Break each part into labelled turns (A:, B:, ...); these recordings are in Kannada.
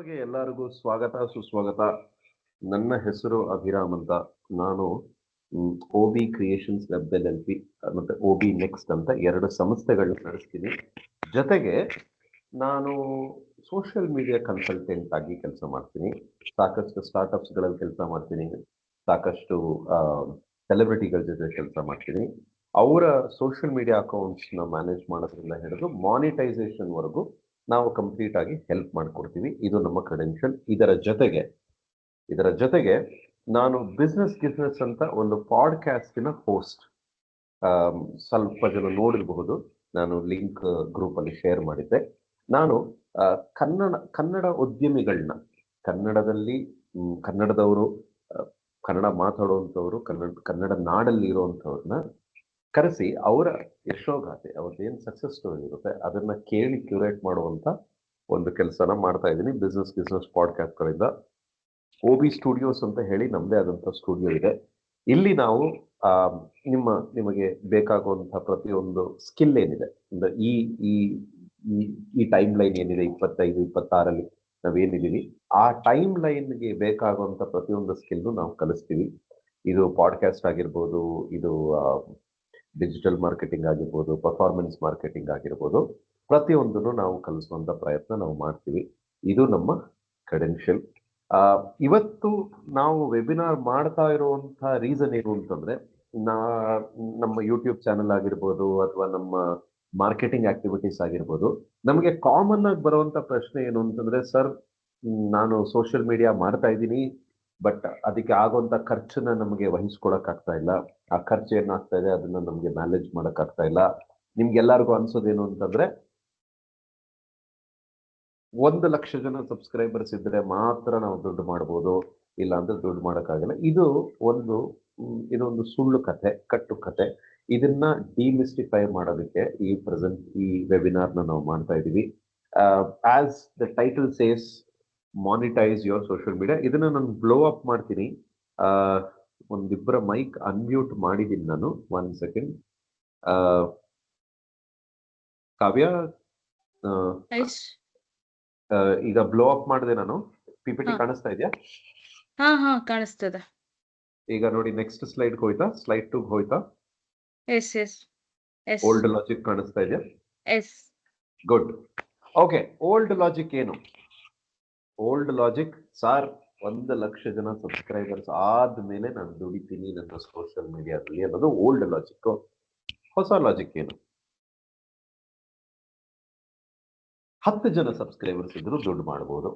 A: ಕಾರ್ಯಕ್ರಮಕ್ಕೆ ಎಲ್ಲರಿಗೂ ಸ್ವಾಗತ ಸುಸ್ವಾಗತ. ನನ್ನ ಹೆಸರು ಅಭಿರಾಮ್ ಅಂತ. ನಾನು OB ಕ್ರಿಯೇಷನ್ಸ್ ವೆಬ್ LLP ಮತ್ತೆ OB ನೆಕ್ಸ್ಟ್ ಅಂತ ಎರಡು ಸಂಸ್ಥೆಗಳನ್ನ ನಡೆಸ್ತೀನಿ. ಜೊತೆಗೆ ನಾನು ಸೋಷಿಯಲ್ ಮೀಡಿಯಾ ಕನ್ಸಲ್ಟೆಂಟ್ ಆಗಿ ಕೆಲಸ ಮಾಡ್ತೀನಿ. ಸಾಕಷ್ಟು ಸ್ಟಾರ್ಟ್ಅಪ್ಸ್ಗಳಲ್ಲಿ ಕೆಲಸ ಮಾಡ್ತೀನಿ, ಸಾಕಷ್ಟು ಸೆಲೆಬ್ರಿಟಿಗಳ ಜೊತೆ ಕೆಲಸ ಮಾಡ್ತೀನಿ. ಅವರ ಸೋಷಿಯಲ್ ಮೀಡಿಯಾ ಅಕೌಂಟ್ಸ್ನ ಮ್ಯಾನೇಜ್ ಮಾಡೋದ್ರಿಂದ ಹಿಡಿದು ಮಾನಿಟೈಸೇಷನ್ ವರೆಗೂ ನಾವು ಕಂಪ್ಲೀಟ್ ಆಗಿ ಹೆಲ್ಪ್ ಮಾಡ್ಕೊಡ್ತೀವಿ. ಇದು ನಮ್ಮ ಕ್ರೆಡೆನ್ಷಿಯಲ್. ಇದರ ಜೊತೆಗೆ ನಾನು ಬಿಸ್ನೆಸ್ ಅಂತ ಒಂದು ಪಾಡ್ಕಾಸ್ಟಿನ ಹೋಸ್ಟ್. ಸ್ವಲ್ಪ ಜನ ನೋಡಿರಬಹುದು, ನಾನು ಲಿಂಕ್ ಗ್ರೂಪಲ್ಲಿ ಶೇರ್ ಮಾಡಿದ್ದೆ. ನಾನು ಕನ್ನಡ ಉದ್ಯಮಿಗಳನ್ನ, ಕನ್ನಡದಲ್ಲಿ ಕನ್ನಡದವರು, ಕನ್ನಡ ಮಾತಾಡುವಂಥವ್ರು, ಕನ್ನಡ ನಾಡಲ್ಲಿ ಇರುವಂಥವ್ರನ್ನ ಕರೆಸಿ ಅವರ ಯಶೋಗಾಥೆ, ಅವ್ರದ್ದೇನು ಸಕ್ಸಸ್ ಸ್ಟೋರಿ ಇರುತ್ತೆ ಅದನ್ನ ಕೇಳಿ ಕ್ಯೂರೇಟ್ ಮಾಡುವಂತ ಒಂದು ಕೆಲಸನ ಮಾಡ್ತಾ ಇದ್ದೀನಿ ಬಿಸ್ನೆಸ್ ಪಾಡ್ಕಾಸ್ಟ್ಗಳಿಂದ. OB ಸ್ಟುಡಿಯೋಸ್ ಅಂತ ಹೇಳಿ ನಮ್ಮದೇ ಆದಂಥ ಸ್ಟುಡಿಯೋ ಇದೆ. ಇಲ್ಲಿ ನಾವು ನಿಮಗೆ ಬೇಕಾಗುವಂತಹ ಪ್ರತಿಯೊಂದು ಸ್ಕಿಲ್ ಏನಿದೆ, ಈ ಈ ಈ ಟೈಮ್ ಲೈನ್ ಏನಿದೆ 25-26 ನಾವೇನಿದ್ದೀವಿ ಆ ಟೈಮ್ ಲೈನ್ಗೆ ಬೇಕಾಗುವಂಥ ಪ್ರತಿಯೊಂದು ಸ್ಕಿಲ್ನು ನಾವು ಕಲಿಸ್ತೀವಿ. ಇದು ಪಾಡ್ಕಾಸ್ಟ್ ಆಗಿರ್ಬೋದು, ಇದು ಡಿಜಿಟಲ್ ಮಾರ್ಕೆಟಿಂಗ್ ಆಗಿರ್ಬೋದು, ಪರ್ಫಾರ್ಮೆನ್ಸ್ ಮಾರ್ಕೆಟಿಂಗ್ ಆಗಿರ್ಬೋದು, ಪ್ರತಿಯೊಂದನ್ನು ನಾವು ಕಲಿಸುವಂತ ಪ್ರಯತ್ನ ನಾವು ಮಾಡ್ತೀವಿ. ಇದು ನಮ್ಮ ಕ್ರೆಡೆನ್ಷಿಯಲ್. ಇವತ್ತು ನಾವು ವೆಬಿನಾರ್ ಮಾಡ್ತಾ ಇರುವಂತಹ ರೀಸನ್ ಏನು ಅಂತಂದ್ರೆ, ನಮ್ಮ ಯೂಟ್ಯೂಬ್ ಚಾನೆಲ್ ಆಗಿರ್ಬೋದು ಅಥವಾ ನಮ್ಮ ಮಾರ್ಕೆಟಿಂಗ್ ಆಕ್ಟಿವಿಟೀಸ್ ಆಗಿರ್ಬೋದು, ನಮಗೆ ಕಾಮನ್ ಆಗಿ ಬರುವಂತ ಪ್ರಶ್ನೆ ಏನು ಅಂತಂದ್ರೆ, ಸರ್ ನಾನು ಸೋಷಿಯಲ್ ಮೀಡಿಯಾ ಮಾಡ್ತಾ ಇದ್ದೀನಿ, ಬಟ್ ಅದಕ್ಕೆ ಆಗುವಂತ ಖರ್ಚನ್ನ ನಮಗೆ ವಹಿಸ್ಕೊಳಕ್ ಆಗ್ತಾ ಇಲ್ಲ. ಆ ಖರ್ಚು ಏನಾಗ್ತಾ ಇದೆ ಅದನ್ನ ನಮ್ಗೆ ಮ್ಯಾನೇಜ್ ಮಾಡಕ್ ಆಗ್ತಾ ಇಲ್ಲ. ನಿಮ್ಗೆಲ್ಲರಿಗೂ ಅನ್ಸೋದೇನು ಅಂತಂದ್ರೆ, 1 ಲಕ್ಷ ಜನ ಸಬ್ಸ್ಕ್ರೈಬರ್ಸ್ ಇದ್ರೆ ಮಾತ್ರ ನಾವು ದುಡ್ಡು ಮಾಡ್ಬೋದು, ಇಲ್ಲ ಅಂದ್ರೆ ದುಡ್ಡು ಮಾಡೋಕ್ಕಾಗಲ್ಲ. ಇದೊಂದು ಸುಳ್ಳು ಕಥೆ, ಕಟ್ಟು ಕಥೆ. ಇದನ್ನ ಡಿಮಿಸ್ಟಿಫೈ ಮಾಡೋದಕ್ಕೆ ಈ ವೆಬಿನಾರ್ನ ನಾವು ಮಾಡ್ತಾ ಇದೀವಿ. As the title says, monetize your social media. ಇದನ್ನ ನಾನು ಬ್ಲೋ ಅಪ್ ಮಾಡ್ತೀನಿ. ಒಂದಿಬ್ಬರ ಮೈಕ್ ಅನ್ಮ್ಯೂಟ್ ಮಾಡಿದ್ದೀನಿ ನಾನು. 1 ಸೆಕೆಂಡ್. ಕಾವ್ಯ, ಈಗ ಬ್ಲೋ ಅಪ್ ಮಾಡಿದೆ ನಾನು. PPT ಕಾಣಿಸ್ತಾ ಇದೆಯಾ?
B: ಹಾ ಕಾಣಿಸ್ತದೆ.
A: ಈಗ ನೋಡಿ, ನೆಕ್ಸ್ಟ್ ಸ್ಲೈಡ್ ಹೋಯ್ತಾ? ಸ್ಲೈಡ್ 2 ಹೋಯ್ತಾ? ಓಲ್ಡ್ ಲಾಜಿಕ್ ಕಾಣಿಸ್ತಾ ಇದೆಯಾ? ಗುಡ್. ಓಕೆ, ಓಲ್ಡ್ ಲಾಜಿಕ್ ಏನು? ಓಲ್ಡ್ ಲಾಜಿಕ್, ಸಾರ್ 1 ಲಕ್ಷ ಜನ ಸಬ್ಸ್ಕ್ರೈಬರ್ಸ್ ಆದ್ಮೇಲೆ ನಾನು ದುಡಿತೀನಿ ನನ್ನ ಸೋಷಿಯಲ್ ಮೀಡಿಯಾದಲ್ಲಿ ಅನ್ನೋದು ಓಲ್ಡ್ ಲಾಜಿಕ್. ಹೊಸ ಲಾಜಿಕ್ ಏನು? 10 ಜನ ಸಬ್ಸ್ಕ್ರೈಬರ್ಸ್ ಇದ್ರು ದುಡ್ಡು ಮಾಡಬಹುದು.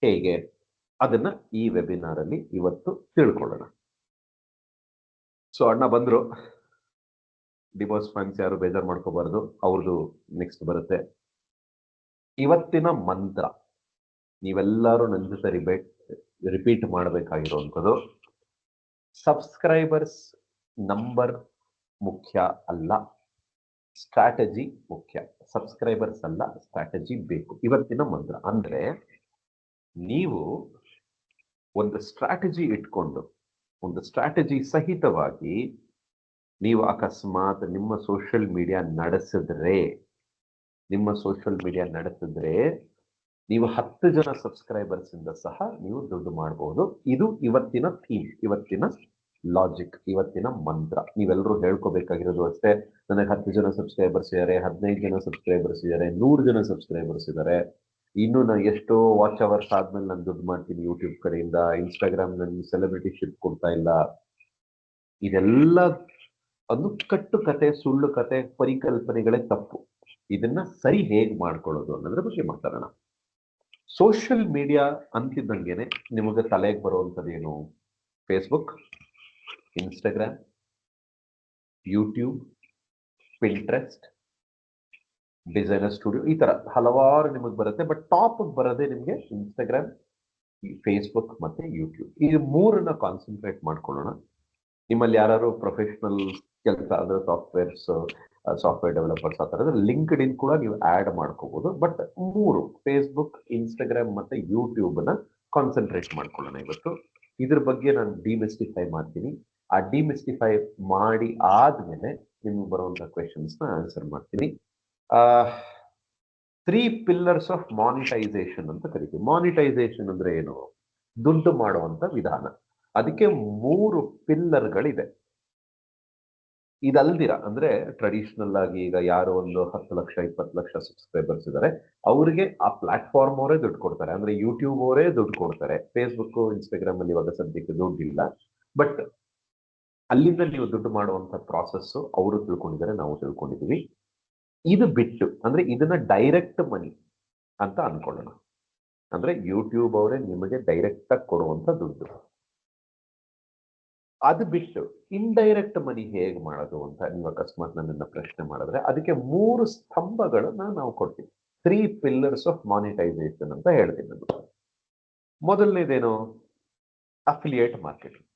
A: ಹೇಗೆ? ಅದನ್ನ ಈ ವೆಬಿನಾರ್ ಅಲ್ಲಿ ಇವತ್ತು ತಿಳ್ಕೊಳ್ಳೋಣ. ಸೊ ಅಣ್ಣ ಬಂದ್ರು, ಡಿವೋರ್ಸ್ ಫ್ಯಾನ್ಸ್ ಯಾರು ಬೇಜಾರು ಮಾಡ್ಕೋಬಾರ್ದು, ಅವ್ರದ್ದು ನೆಕ್ಸ್ಟ್ ಬರುತ್ತೆ. ಇವತ್ತಿನ ಮಂತ್ರ ನೀವೆಲ್ಲರೂ ನನ್ನ ಜೊತೆ ರಿಪೀಟ್ ಮಾಡಬೇಕಾಗಿರುವಂಥದ್ದು, ಸಬ್ಸ್ಕ್ರೈಬರ್ಸ್ ನಂಬರ್ ಮುಖ್ಯ ಅಲ್ಲ, ಸ್ಟ್ರಾಟಜಿ ಮುಖ್ಯ. ಸಬ್ಸ್ಕ್ರೈಬರ್ಸ್ ಅಲ್ಲ, ಸ್ಟ್ರಾಟಜಿ ಬೇಕು. ಇವತ್ತಿನ ಮಂತ್ರ ಅಂದ್ರೆ, ನೀವು ಒಂದು ಸ್ಟ್ರಾಟಜಿ ಇಟ್ಕೊಂಡು, ಒಂದು ಸ್ಟ್ರಾಟಜಿ ಸಹಿತವಾಗಿ ನೀವು ಅಕಸ್ಮಾತ್ ನಿಮ್ಮ ಸೋಷಿಯಲ್ ಮೀಡಿಯಾ ನಡೆಸಿದ್ರೆ ನೀವು 10 ಜನ ಸಬ್ಸ್ಕ್ರೈಬರ್ಸ್ ಇಂದ ಸಹ ನೀವು ದುಡ್ಡು ಮಾಡಬಹುದು. ಇದು ಇವತ್ತಿನ ಥೀಮ್, ಇವತ್ತಿನ ಲಾಜಿಕ್, ಇವತ್ತಿನ ಮಂತ್ರ. ನೀವೆಲ್ಲರೂ ಹೇಳ್ಕೋಬೇಕಾಗಿರೋದು ಅಷ್ಟೇ, ನನಗೆ 10 ಜನ ಸಬ್ಸ್ಕ್ರೈಬರ್ಸ್ ಇದ್ದಾರೆ, 15 ಜನ ಸಬ್ಸ್ಕ್ರೈಬರ್ಸ್ ಇದ್ದಾರೆ, 100 ಜನ ಸಬ್ಸ್ಕ್ರೈಬರ್ಸ್ ಇದ್ದಾರೆ, ಇನ್ನು ನಾನು ಎಷ್ಟೋ ವಾಚ್ ಅವರ್ಸ್ ಆದ್ಮೇಲೆ ನಾನು ದುಡ್ಡು ಮಾಡ್ತೀನಿ ಯೂಟ್ಯೂಬ್ ಕಡೆಯಿಂದ, ಇನ್ಸ್ಟಾಗ್ರಾಮ್ ನನ್ನ ಸೆಲೆಬ್ರಿಟಿಶಿಪ್ ಕೊಡ್ತಾ ಇಲ್ಲ. ಇದೆಲ್ಲ ಒಂದು ಕಟ್ಟು ಕತೆ, ಸುಳ್ಳು ಕತೆ, ಪರಿಕಲ್ಪನೆಗಳೇ ತಪ್ಪು. ಇದನ್ನ ಸರಿ ಹೇಗೆ ಮಾಡ್ಕೊಳ್ಳೋದು ಅನ್ನೋದ್ರ ಬಗ್ಗೆ ಮಾತಾಡೋಣ. ಸೋಷಿಯಲ್ ಮೀಡಿಯಾ ಅಂತಿದ್ದಂಗೆನೆ ನಿಮಗೆ ತಲೆಗೆ ಬರುವಂಥದ್ದೇನು? Facebook, Instagram, YouTube, Pinterest, designer studio, ಈ ತರ ಹಲವಾರು ನಿಮಗೆ ಬರುತ್ತೆ. ಬಟ್ ಟಾಪ್ ಬರೋದೇ ನಿಮಗೆ ಇನ್ಸ್ಟಾಗ್ರಾಮ್, ಫೇಸ್ಬುಕ್ ಮತ್ತೆ ಯೂಟ್ಯೂಬ್. ಈ ಮೂರನ್ನ ಕಾನ್ಸಂಟ್ರೇಟ್ ಮಾಡ್ಕೊಳ್ಳೋಣ. ನಿಮ್ಮಲ್ಲಿ ಯಾರು ಪ್ರೊಫೆಷನಲ್ ಕೆಲಸ ಅಂದ್ರೆ ಸಾಫ್ಟ್ವೇರ್ ಡೆವಲಪರ್ಸ್, ಆ ಥರದ ಲಿಂಕ್ಡ್ ಇನ್ ಕೂಡ ನೀವು ಆ್ಯಡ್ ಮಾಡ್ಕೋಬಹುದು. ಬಟ್ ಮೂರು, ಫೇಸ್ಬುಕ್, ಇನ್ಸ್ಟಾಗ್ರಾಮ್ ಮತ್ತೆ ಯೂಟ್ಯೂಬ್ನ ಕಾನ್ಸಂಟ್ರೇಟ್ ಮಾಡ್ಕೊಳ್ಳೋಣ ಇವತ್ತು. ಇದ್ರ ಬಗ್ಗೆ ನಾನು ಡಿಮಿಸ್ಟಿಫೈ ಮಾಡ್ತೀನಿ. ಆ ಡಿಮಿಸ್ಟಿಫೈ ಮಾಡಿ ಆದ್ಮೇಲೆ ನಿಮ್ಗೆ ಬರುವಂಥ ಕ್ವೆಶನ್ಸ್ನ ಆನ್ಸರ್ ಮಾಡ್ತೀನಿ. 3 ಪಿಲ್ಲರ್ಸ್ ಆಫ್ ಮಾನಿಟೈಸೇಷನ್ ಅಂತ ಕರಿತೀವಿ. ಮಾನಿಟೈಸೇಷನ್ ಅಂದ್ರೆ ಏನು? ದುಡ್ಡು ಮಾಡುವಂತ ವಿಧಾನ. ಅದಕ್ಕೆ 3 ಪಿಲ್ಲರ್ಗಳಿದೆ. ಇದಲ್ದಿರ ಅಂದ್ರೆ ಟ್ರೆಡಿಷನಲ್ ಆಗಿ ಈಗ ಯಾರು ಒಂದು 10 ಲಕ್ಷ 20 ಲಕ್ಷ ಸಬ್ಸ್ಕ್ರೈಬರ್ಸ್ ಇದ್ದಾರೆ, ಅವ್ರಿಗೆ ಆ ಪ್ಲಾಟ್ಫಾರ್ಮ್ ಅವರೇ ದುಡ್ಡು ಕೊಡ್ತಾರೆ. ಅಂದ್ರೆ ಯೂಟ್ಯೂಬ್ ಅವರೇ ದುಡ್ಡು ಕೊಡ್ತಾರೆ. ಫೇಸ್ಬುಕ್ ಇನ್ಸ್ಟಾಗ್ರಾಮ್ ಅಲ್ಲಿ ಇವಾಗ ಸದ್ಯಕ್ಕೆ ದುಡ್ಡಿಲ್ಲ, ಬಟ್ ಅಲ್ಲಿಂದ ನೀವು ದುಡ್ಡು ಮಾಡುವಂತ ಪ್ರಾಸೆಸ್ ಅವರು ತಿಳ್ಕೊಂಡಿದ್ದಾರೆ, ನಾವು ತಿಳ್ಕೊಂಡಿದೀವಿ. ಇದು ಬಿಟ್ಟು ಅಂದ್ರೆ ಇದನ್ನ ಡೈರೆಕ್ಟ್ ಮನಿ ಅಂತ ಅನ್ಕೊಳ್ಳೋಣ. ಅಂದ್ರೆ ಯೂಟ್ಯೂಬ್ ಅವರೇ ನಿಮಗೆ ಡೈರೆಕ್ಟ್ ಆಗಿ ಕೊಡುವಂತ ದುಡ್ಡು. ಅದು ಬಿಟ್ಟು ಇಂಡೈರೆಕ್ಟ್ ಮನಿ ಹೇಗೆ ಮಾಡೋದು ಅಂತ ನೀವು ಅಕಸ್ಮಾತ್ ನನ್ನನ್ನ ಪ್ರಶ್ನೆ ಮಾಡಿದ್ರೆ, ಅದಕ್ಕೆ 3 ಸ್ತಂಭಗಳನ್ನ ನಾವು ಕೊಡ್ತೀವಿ. 3 ಪಿಲ್ಲರ್ಸ್ ಆಫ್ ಮಾನಿಟೈಸೇಷನ್ ಅಂತ ಹೇಳ್ತೀನಿ ನಾನು. ಮೊದಲನೇದೇನು? Affiliate marketing.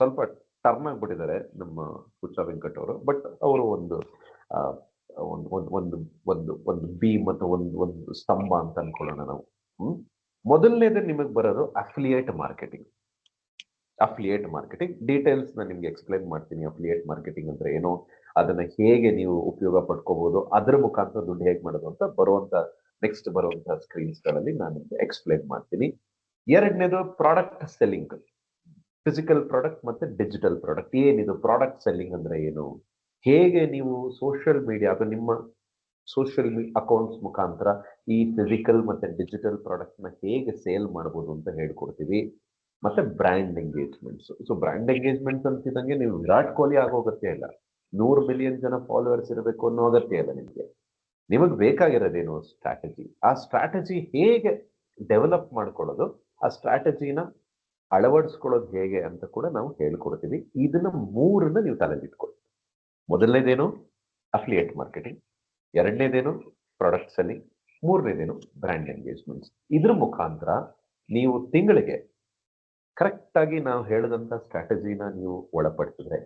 A: ಸ್ವಲ್ಪ ಟರ್ನ್ ಆಗ್ಬಿಟ್ಟಿದ್ದಾರೆ ನಮ್ಮ ಹುಚ್ಚ ವೆಂಕಟ್ ಅವರು, ಬಟ್ ಅವರು ಒಂದು ಒಂದು ಬಿ ಮತ್ತು ಒಂದು ಸ್ತಂಭ ಅಂತ ಅನ್ಕೊಳ್ಳೋಣ ನಾವು. ಮೊದಲನೇದೇ ನಿಮಗೆ ಬರೋದು affiliate marketing. Affiliate marketing details ನಾನು ನಿಮ್ಗೆ ಎಕ್ಸ್ಪ್ಲೈನ್ ಮಾಡ್ತೀನಿ. ಅಫಿಲಿಯೇಟ್ ಮಾರ್ಕೆಟಿಂಗ್ ಅಂದ್ರೆ ಏನು, ಅದನ್ನ ಹೇಗೆ ನೀವು ಉಪಯೋಗ ಪಡ್ಕೋಬಹುದು, ಅದರ ಮುಖಾಂತರ ದುಡ್ಡು ಹೇಗೆ ಮಾಡೋದು ಅಂತ ನೆಕ್ಸ್ಟ್ ಬರುವಂತ ಸ್ಕ್ರೀನ್ಸ್ ಗಳಲ್ಲಿ ನಾನು ನಿಮ್ಗೆ ಎಕ್ಸ್ಪ್ಲೈನ್ ಮಾಡ್ತೀನಿ. ಎರಡನೇದು ಪ್ರಾಡಕ್ಟ್ ಸೆಲ್ಲಿಂಗ್. ಫಿಸಿಕಲ್ ಪ್ರಾಡಕ್ಟ್ ಮತ್ತೆ ಡಿಜಿಟಲ್ ಪ್ರಾಡಕ್ಟ್. ಏನಿದು ಪ್ರಾಡಕ್ಟ್ ಸೆಲ್ಲಿಂಗ್ ಅಂದ್ರೆ ಏನು? ಹೇಗೆ ನೀವು ಸೋಷಿಯಲ್ ಮೀಡಿಯಾ ಅಥವಾ ನಿಮ್ಮ ಸೋಷಿಯಲ್ ಅಕೌಂಟ್ಸ್ ಮುಖಾಂತರ ಈ ಫಿಸಿಕಲ್ ಮತ್ತೆ ಡಿಜಿಟಲ್ ಪ್ರಾಡಕ್ಟ್ ನ ಹೇಗೆ ಸೇಲ್ ಮಾಡಬಹುದು ಅಂತ ಹೇಳ್ಕೊಡ್ತೀವಿ. ಮತ್ತೆ brand engagements. So brand engagements ಅಂತಿದಂಗೆ ನೀವು ವಿರಾಟ್ ಕೊಹ್ಲಿ ಆಗೋಗತ್ಯ ಇಲ್ಲ, 100 ಮಿಲಿಯನ್ ಜನ ಫಾಲೋವರ್ಸ್ ಇರಬೇಕು ಅನ್ನೋ ಅಗತ್ಯ ಇಲ್ಲ ನಿಮಗೆ. ನಿಮಗೆ ಬೇಕಾಗಿರೋದೇನು? ಸ್ಟ್ರಾಟಜಿ. ಆ ಸ್ಟ್ರಾಟಜಿ ಹೇಗೆ ಡೆವಲಪ್ ಮಾಡ್ಕೊಳ್ಳೋದು, ಆ ಸ್ಟ್ರಾಟಜಿನ ಅಳವಡಿಸ್ಕೊಳ್ಳೋದು ಹೇಗೆ ಅಂತ ಕೂಡ ನಾವು ಹೇಳ್ಕೊಡ್ತೀವಿ. ಇದನ್ನ 3ನ್ನ ನೀವು ತಲೆಗಿಟ್ಕೊಳ್ಳಿ. ಮೊದಲನೇದೇನು? Affiliate marketing. ಎರಡನೇದೇನು? Product selling. ಮೂರನೇದೇನು? Brand engagements. ಇದ್ರ ಮುಖಾಂತರ ನೀವು ತಿಂಗಳಿಗೆ ಕರೆಕ್ಟ್ ಆಗಿ ನಾವು ಹೇಳಿದಂತ ಸ್ಟ್ರಾಟಜಿನ ನೀವು ಒಳಪಡಿಸಿದ್ರೆ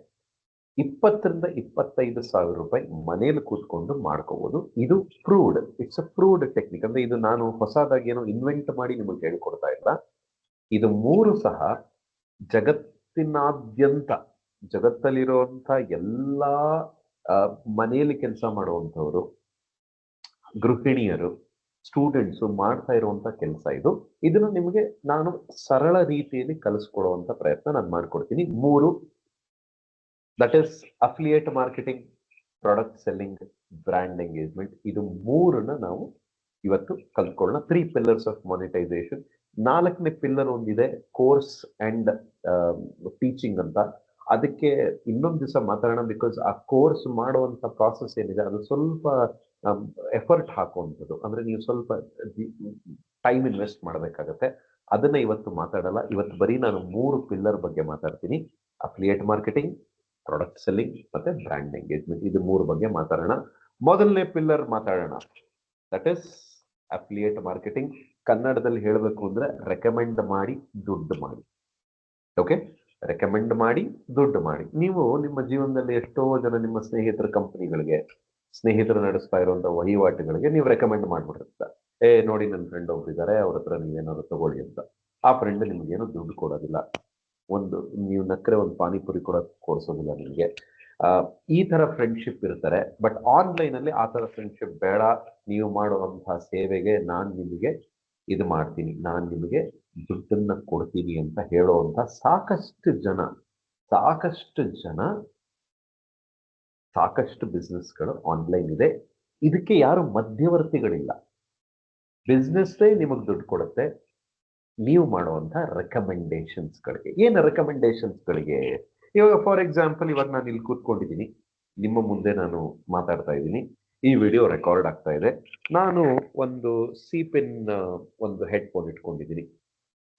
A: 20 ರಿಂದ 25 ಸಾವಿರ ರೂಪಾಯಿ ಮನೇಲಿ ಕೂತ್ಕೊಂಡು ಮಾಡ್ಕೋಬಹುದು. ಇದು proved, it's a proved technique. ಅಂದ್ರೆ ಇದು ನಾನು ಹೊಸದಾಗಿ ಏನೋ ಇನ್ವೆಂಟ್ ಮಾಡಿ ನಿಮಗೆ ಹೇಳ್ಕೊಡ್ತಾ ಇಲ್ಲ. ಇದು 3 ಸಹ ಜಗತ್ತಿನಾದ್ಯಂತ, ಜಗತ್ತಲ್ಲಿರುವಂತ ಎಲ್ಲಾ ಮನೆಯಲ್ಲಿ ಕೆಲಸ ಮಾಡುವಂಥವ್ರು, ಗೃಹಿಣಿಯರು, ಸ್ಟೂಡೆಂಟ್ಸ್ ಮಾಡ್ತಾ ಇರುವಂತ ಕೆಲಸ ಇದು. ಇದನ್ನು ನಿಮಗೆ ನಾನು ಸರಳ ರೀತಿಯಲ್ಲಿ ಕಲಿಸ್ಕೊಡುವಂತ ಪ್ರಯತ್ನ ನಾನು ಮಾಡ್ಕೊಡ್ತೀನಿ. 3, that is affiliate marketing, product selling, brand engagement. ಇದು 3ನ್ನ ನಾವು ಇವತ್ತು ಕಲ್ತ್ಕೊಳ್ಳೋಣ. 3 ಪಿಲ್ಲರ್ಸ್ ಆಫ್ ಮಾನಿಟೈಸೇಷನ್. 4ನೇ ಪಿಲ್ಲರ್ ಒಂದಿದೆ, ಕೋರ್ಸ್ ಅಂಡ್ ಟೀಚಿಂಗ್ ಅಂತ. ಅದಕ್ಕೆ ಇನ್ನೊಂದು ದಿವಸ ಮಾತಾಡೋಣ. ಬಿಕಾಸ್ ಆ ಕೋರ್ಸ್ ಮಾಡುವಂತ ಪ್ರಾಸೆಸ್ ಏನಿದೆ ಅದು ಸ್ವಲ್ಪ ಎಫರ್ಟ್ ಹಾಕುವಂಥದ್ದು. ಅಂದ್ರೆ ನೀವು ಸ್ವಲ್ಪ ಟೈಮ್ ಇನ್ವೆಸ್ಟ್ ಮಾಡಬೇಕಾಗತ್ತೆ. ಅದನ್ನ ಇವತ್ತು ಮಾತಾಡಲ್ಲ. ಇವತ್ತು ಬರೀ ನಾನು 3 ಪಿಲ್ಲರ್ ಬಗ್ಗೆ ಮಾತಾಡ್ತೀನಿ. ಅಫಿಲಿಯೇಟ್ ಮಾರ್ಕೆಟಿಂಗ್, ಪ್ರಾಡಕ್ಟ್ ಸೆಲ್ಲಿಂಗ್ ಮತ್ತೆ ಬ್ರ್ಯಾಂಡ್ ಎಂಗೇಜ್ಮೆಂಟ್. ಇದು 3 ಬಗ್ಗೆ ಮಾತಾಡೋಣ. ಮೊದಲನೇ ಪಿಲ್ಲರ್ ಮಾತಾಡೋಣ, ದಟ್ ಇಸ್ ಅಫಿಲಿಯೇಟ್ ಮಾರ್ಕೆಟಿಂಗ್. ಕನ್ನಡದಲ್ಲಿ ಹೇಳಬೇಕು ಅಂದ್ರೆ ರೆಕಮೆಂಡ್ ಮಾಡಿ ದುಡ್ಡು ಮಾಡಿ. ಓಕೆ, ರೆಕಮೆಂಡ್ ಮಾಡಿ ದುಡ್ಡು ಮಾಡಿ. ನೀವು ನಿಮ್ಮ ಜೀವನದಲ್ಲಿ ಎಷ್ಟೋ ಜನ ನಿಮ್ಮ ಸ್ನೇಹಿತರ ಕಂಪನಿಗಳಿಗೆ, ಸ್ನೇಹಿತರು ನಡೆಸ್ತಾ ಇರುವಂತಹ ವಹಿವಾಟುಗಳಿಗೆ ನೀವು ರೆಕಮೆಂಡ್ ಮಾಡ್ಬಿಟ್ಟಿರ್ತಾರೆ. ನೋಡಿ ನನ್ನ ಫ್ರೆಂಡ್ ಒಬ್ರಿದ್ದಾರೆ, ಅವ್ರ ಹತ್ರ ನೀವೇನಾದ್ರು ತಗೊಳ್ಳಿ ಅಂತ. ಆ ಫ್ರೆಂಡ್ ನಿಮ್ಗೇನು ದುಡ್ಡು ಕೊಡೋದಿಲ್ಲ, ನೀವು ನಕ್ಕರೆ ಒಂದು ಪಾನಿಪುರಿ ಕೂಡ ಕೊಡಿಸೋದಿಲ್ಲ ನಿಮಗೆ. ಈ ತರ ಫ್ರೆಂಡ್ಶಿಪ್ ಇರ್ತಾರೆ. ಬಟ್ ಆನ್ಲೈನ್ ಅಲ್ಲಿ ಆ ತರ ಫ್ರೆಂಡ್ಶಿಪ್ ಬೇಡ. ನೀವು ಮಾಡುವಂತಹ ಸೇವೆಗೆ ನಾನು ನಿಮಗೆ ಇದು ಮಾಡ್ತೀನಿ, ನಾನು ನಿಮಗೆ ದುಡ್ಡನ್ನ ಕೊಡ್ತೀನಿ ಅಂತ ಹೇಳುವಂತ ಸಾಕಷ್ಟು ಜನ ಸಾಕಷ್ಟು ಬಿಸ್ನೆಸ್ಗಳು ಆನ್ಲೈನ್ ಇದೆ. ಇದಕ್ಕೆ ಯಾರು ಮಧ್ಯವರ್ತಿಗಳಿಲ್ಲ. ಬಿಸ್ನೆಸ್ಸೇ ನಿಮಗೆ ದುಡ್ಡು ಕೊಡುತ್ತೆ ನೀವು ಮಾಡುವಂತ ರೆಕಮೆಂಡೇಶನ್ಸ್ಗಳಿಗೆ. ಏನು ರೆಕಮೆಂಡೇಶನ್ಸ್ಗಳಿಗೆ? ಇವಾಗ ಫಾರ್ ಎಕ್ಸಾಂಪಲ್, ಇವಾಗ ನಾನು ಇಲ್ಲಿ ಕೂತ್ಕೊಂಡಿದ್ದೀನಿ, ನಿಮ್ಮ ಮುಂದೆ ನಾನು ಮಾತಾಡ್ತಾ ಇದ್ದೀನಿ, ಈ ವಿಡಿಯೋ ರೆಕಾರ್ಡ್ ಆಗ್ತಾ ಇದೆ. ನಾನು ಒಂದು ಸಿಪೆನ್ ಒಂದು ಹೆಡ್ಫೋನ್ ಇಟ್ಕೊಂಡಿದ್ದೀನಿ.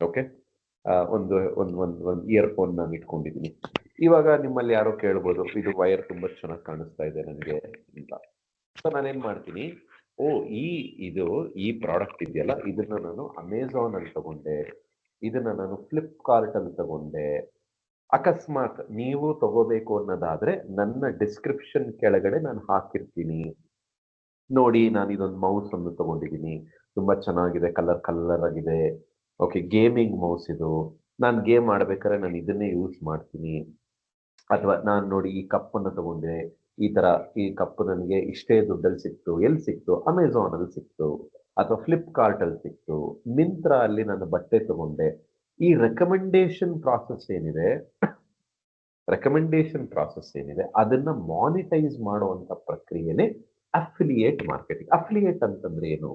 A: ಓಕೆ, ಒಂದು ಇಯರ್ಫೋನ್ ನಾನು ಇಟ್ಕೊಂಡಿದ್ದೀನಿ. ಇವಾಗ ನಿಮ್ಮಲ್ಲಿ ಯಾರೋ ಕೇಳ್ಬೋದು, ಇದು ವೈರ್ ತುಂಬಾ ಚೆನ್ನಾಗಿ ಕಾಣಿಸ್ತಾ ಇದೆ ನನಗೆ ಅಂತ. ಸೊ ನಾನೇನ್ ಮಾಡ್ತೀನಿ, ಈ ಪ್ರಾಡಕ್ಟ್ ಇದೆಯಲ್ಲ, ಇದನ್ನ ನಾನು ಅಮೆಝಾನ್ ಅಲ್ಲಿ ತಗೊಂಡೆ, ಇದನ್ನ ನಾನು ಫ್ಲಿಪ್ಕಾರ್ಟ್ ಅಲ್ಲಿ ತಗೊಂಡೆ. ಅಕಸ್ಮಾತ್ ನೀವು ತಗೋಬೇಕು ಅನ್ನೋದಾದ್ರೆ ನನ್ನ ಡಿಸ್ಕ್ರಿಪ್ಷನ್ ಕೆಳಗಡೆ ನಾನು ಹಾಕಿರ್ತೀನಿ ನೋಡಿ. ನಾನು ಇದೊಂದು ಮೌಸ್ ಅನ್ನು ತಗೊಂಡಿದ್ದೀನಿ, ತುಂಬಾ ಚೆನ್ನಾಗಿದೆ, ಕಲರ್ ಆಗಿದೆ. ಓಕೆ, ಗೇಮಿಂಗ್ ಮೌಸ್ ಇದು. ನಾನು ಗೇಮ್ ಆಡ್ಬೇಕಾದ್ರೆ ನಾನು ಇದನ್ನೇ ಯೂಸ್ ಮಾಡ್ತೀನಿ. ಅಥವಾ ನಾನು ನೋಡಿ ಈ ಕಪ್ ಅನ್ನು ತಗೊಂಡೆ, ಈ ತರ ಈ ಕಪ್ ನನಗೆ ಇಷ್ಟೇ ದುಡ್ಡಲ್ಲಿ ಸಿಕ್ತು, ಎಲ್ಲಿ ಸಿಕ್ತು, ಅಮೆಝಾನ್ ಅಲ್ಲಿ ಸಿಕ್ತು, ಅಥವಾ ಫ್ಲಿಪ್ಕಾರ್ಟ್ ಅಲ್ಲಿ ಸಿಕ್ತು, ಮಿಂತ್ರಾ ಅಲ್ಲಿ ನಾನು ಬಟ್ಟೆ ತಗೊಂಡೆ. ಈ ರೆಕಮೆಂಡೇಶನ್ ಪ್ರಾಸೆಸ್ ಏನಿದೆ ಅದನ್ನ ಮಾನಿಟೈಸ್ ಮಾಡುವಂತ ಪ್ರಕ್ರಿಯೆನೇ ಅಫಿಲಿಯೇಟ್ ಮಾರ್ಕೆಟಿಂಗ್. ಅಫಿಲಿಯೇಟ್ ಅಂತಂದ್ರೆ ಏನು?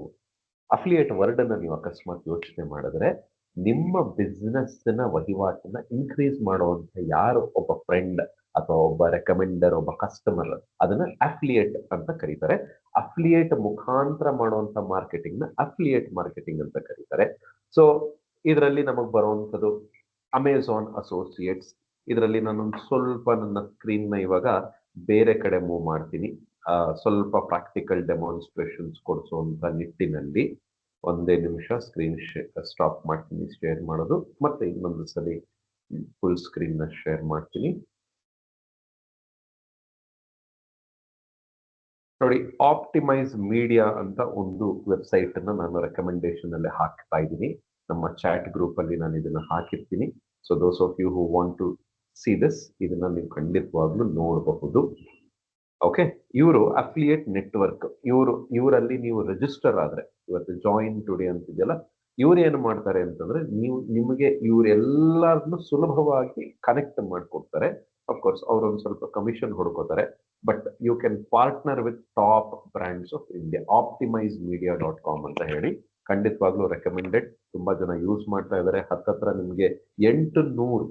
A: ಅಫಿಲಿಯೇಟ್ ವರ್ಡ್ ಅನ್ನ ನೀವು ಅಕಸ್ಮಾತ್ ಯೋಚನೆ ಮಾಡಿದ್ರೆ, ನಿಮ್ಮ ಬಿಸ್ನೆಸ್ ನ ವಹಿವಾಟನ್ನ ಇನ್ಕ್ರೀಸ್ ಮಾಡುವಂತ ಯಾರು ಒಬ್ಬ ಫ್ರೆಂಡ್ ಅಥವಾ ಒಬ್ಬ ರೆಕಮೆಂಡರ್, ಒಬ್ಬ ಕಸ್ಟಮರ್, ಅದನ್ನ ಅಫಿಲಿಯೇಟ್ ಅಂತ ಕರೀತಾರೆ. ಅಫಿಲಿಯೇಟ್ ಮುಖಾಂತರ ಮಾಡುವಂತ ಮಾರ್ಕೆಟಿಂಗ್ ನ ಅಫಿಲಿಯೇಟ್ ಮಾರ್ಕೆಟಿಂಗ್ ಅಂತ ಕರೀತಾರೆ. ಸೊ ಇದರಲ್ಲಿ ನಮಗೆ ಬರುವಂಥದ್ದು ಅಮೆಝಾನ್ ಅಸೋಸಿಯೇಟ್ಸ್. ಇದರಲ್ಲಿ ನಾನೊಂದು ಸ್ವಲ್ಪ ನನ್ನ ಸ್ಕ್ರೀನ್ ನ ಇವಾಗ ಬೇರೆ ಕಡೆ ಮೂವ್ ಮಾಡ್ತೀನಿ, ಸ್ವಲ್ಪ ಪ್ರಾಕ್ಟಿಕಲ್ ಡೆಮಾನ್ಸ್ಟ್ರೇಷನ್ಸ್ ಕೊಡಿಸುವಂತ ನಿಟ್ಟಿನಲ್ಲಿ. ಒಂದೇ ನಿಮಿಷ ಸ್ಕ್ರೀನ್ ಸ್ಟಾಪ್ ಮಾಡ್ತೀನಿ ಶೇರ್ ಮಾಡೋದು, ಮತ್ತೆ ಇನ್ನೊಂದು ಸಲ ಫುಲ್ ಸ್ಕ್ರೀನ್ ನ ಶೇರ್ ಮಾಡ್ತೀನಿ. ನೋಡಿ, ಆಪ್ಟಿಮೈಸ್ ಮೀಡಿಯಾ ಅಂತ ಒಂದು ವೆಬ್ಸೈಟ್ ಅನ್ನ ನಾನು ರೆಕಮೆಂಡೇಶನ್ ಅಲ್ಲಿ ಹಾಕ್ತಾ ಇದ್ದೀನಿ. ನಮ್ಮ ಚಾಟ್ ಗ್ರೂಪ್ ಅಲ್ಲಿ ನಾನು ಇದನ್ನ ಹಾಕಿರ್ತೀನಿ. So those of you who want to see this, ಇದನ್ನ ನೀವು ಖಂಡಿತವಾಗ್ಲೂ ನೋಡಬಹುದು. ಓಕೆ, ಇವರು ಅಫಿಲಿಯೇಟ್ ನೆಟ್ವರ್ಕ್. ಇವರಲ್ಲಿ ನೀವು ರಿಜಿಸ್ಟರ್ ಆದ್ರೆ, ಇವತ್ತು ಜಾಯಿನ್ ಟುಡೇ ಅಂತಿದೆಯಲ್ಲ, ಇವ್ರು ಏನು ಮಾಡ್ತಾರೆ ಅಂತಂದ್ರೆ, ನಿಮಗೆ ಇವರೆಲ್ಲರನ್ನು ಸುಲಭವಾಗಿ ಕನೆಕ್ಟ್ ಮಾಡ್ಕೊಡ್ತಾರೆ. ಅಫ್ಕೋರ್ಸ್ ಅವರೊಂದು ಸ್ವಲ್ಪ ಕಮಿಷನ್ ಹೊಡ್ಕೋತಾರೆ, but you can partner with top brands of India. optimizemedia.com ಅಂತ ಹೇಳಿ ಖಂಡಿತವಾಗ್ಲೂ ರೆಕಮೆಂಡೆಡ್. ತುಂಬಾ ಜನ ಯೂಸ್ ಮಾಡ್ತಾ ಇದ್ದಾರೆ. ಹತ್ತತ್ರ ನಿಮ್ಗೆ 800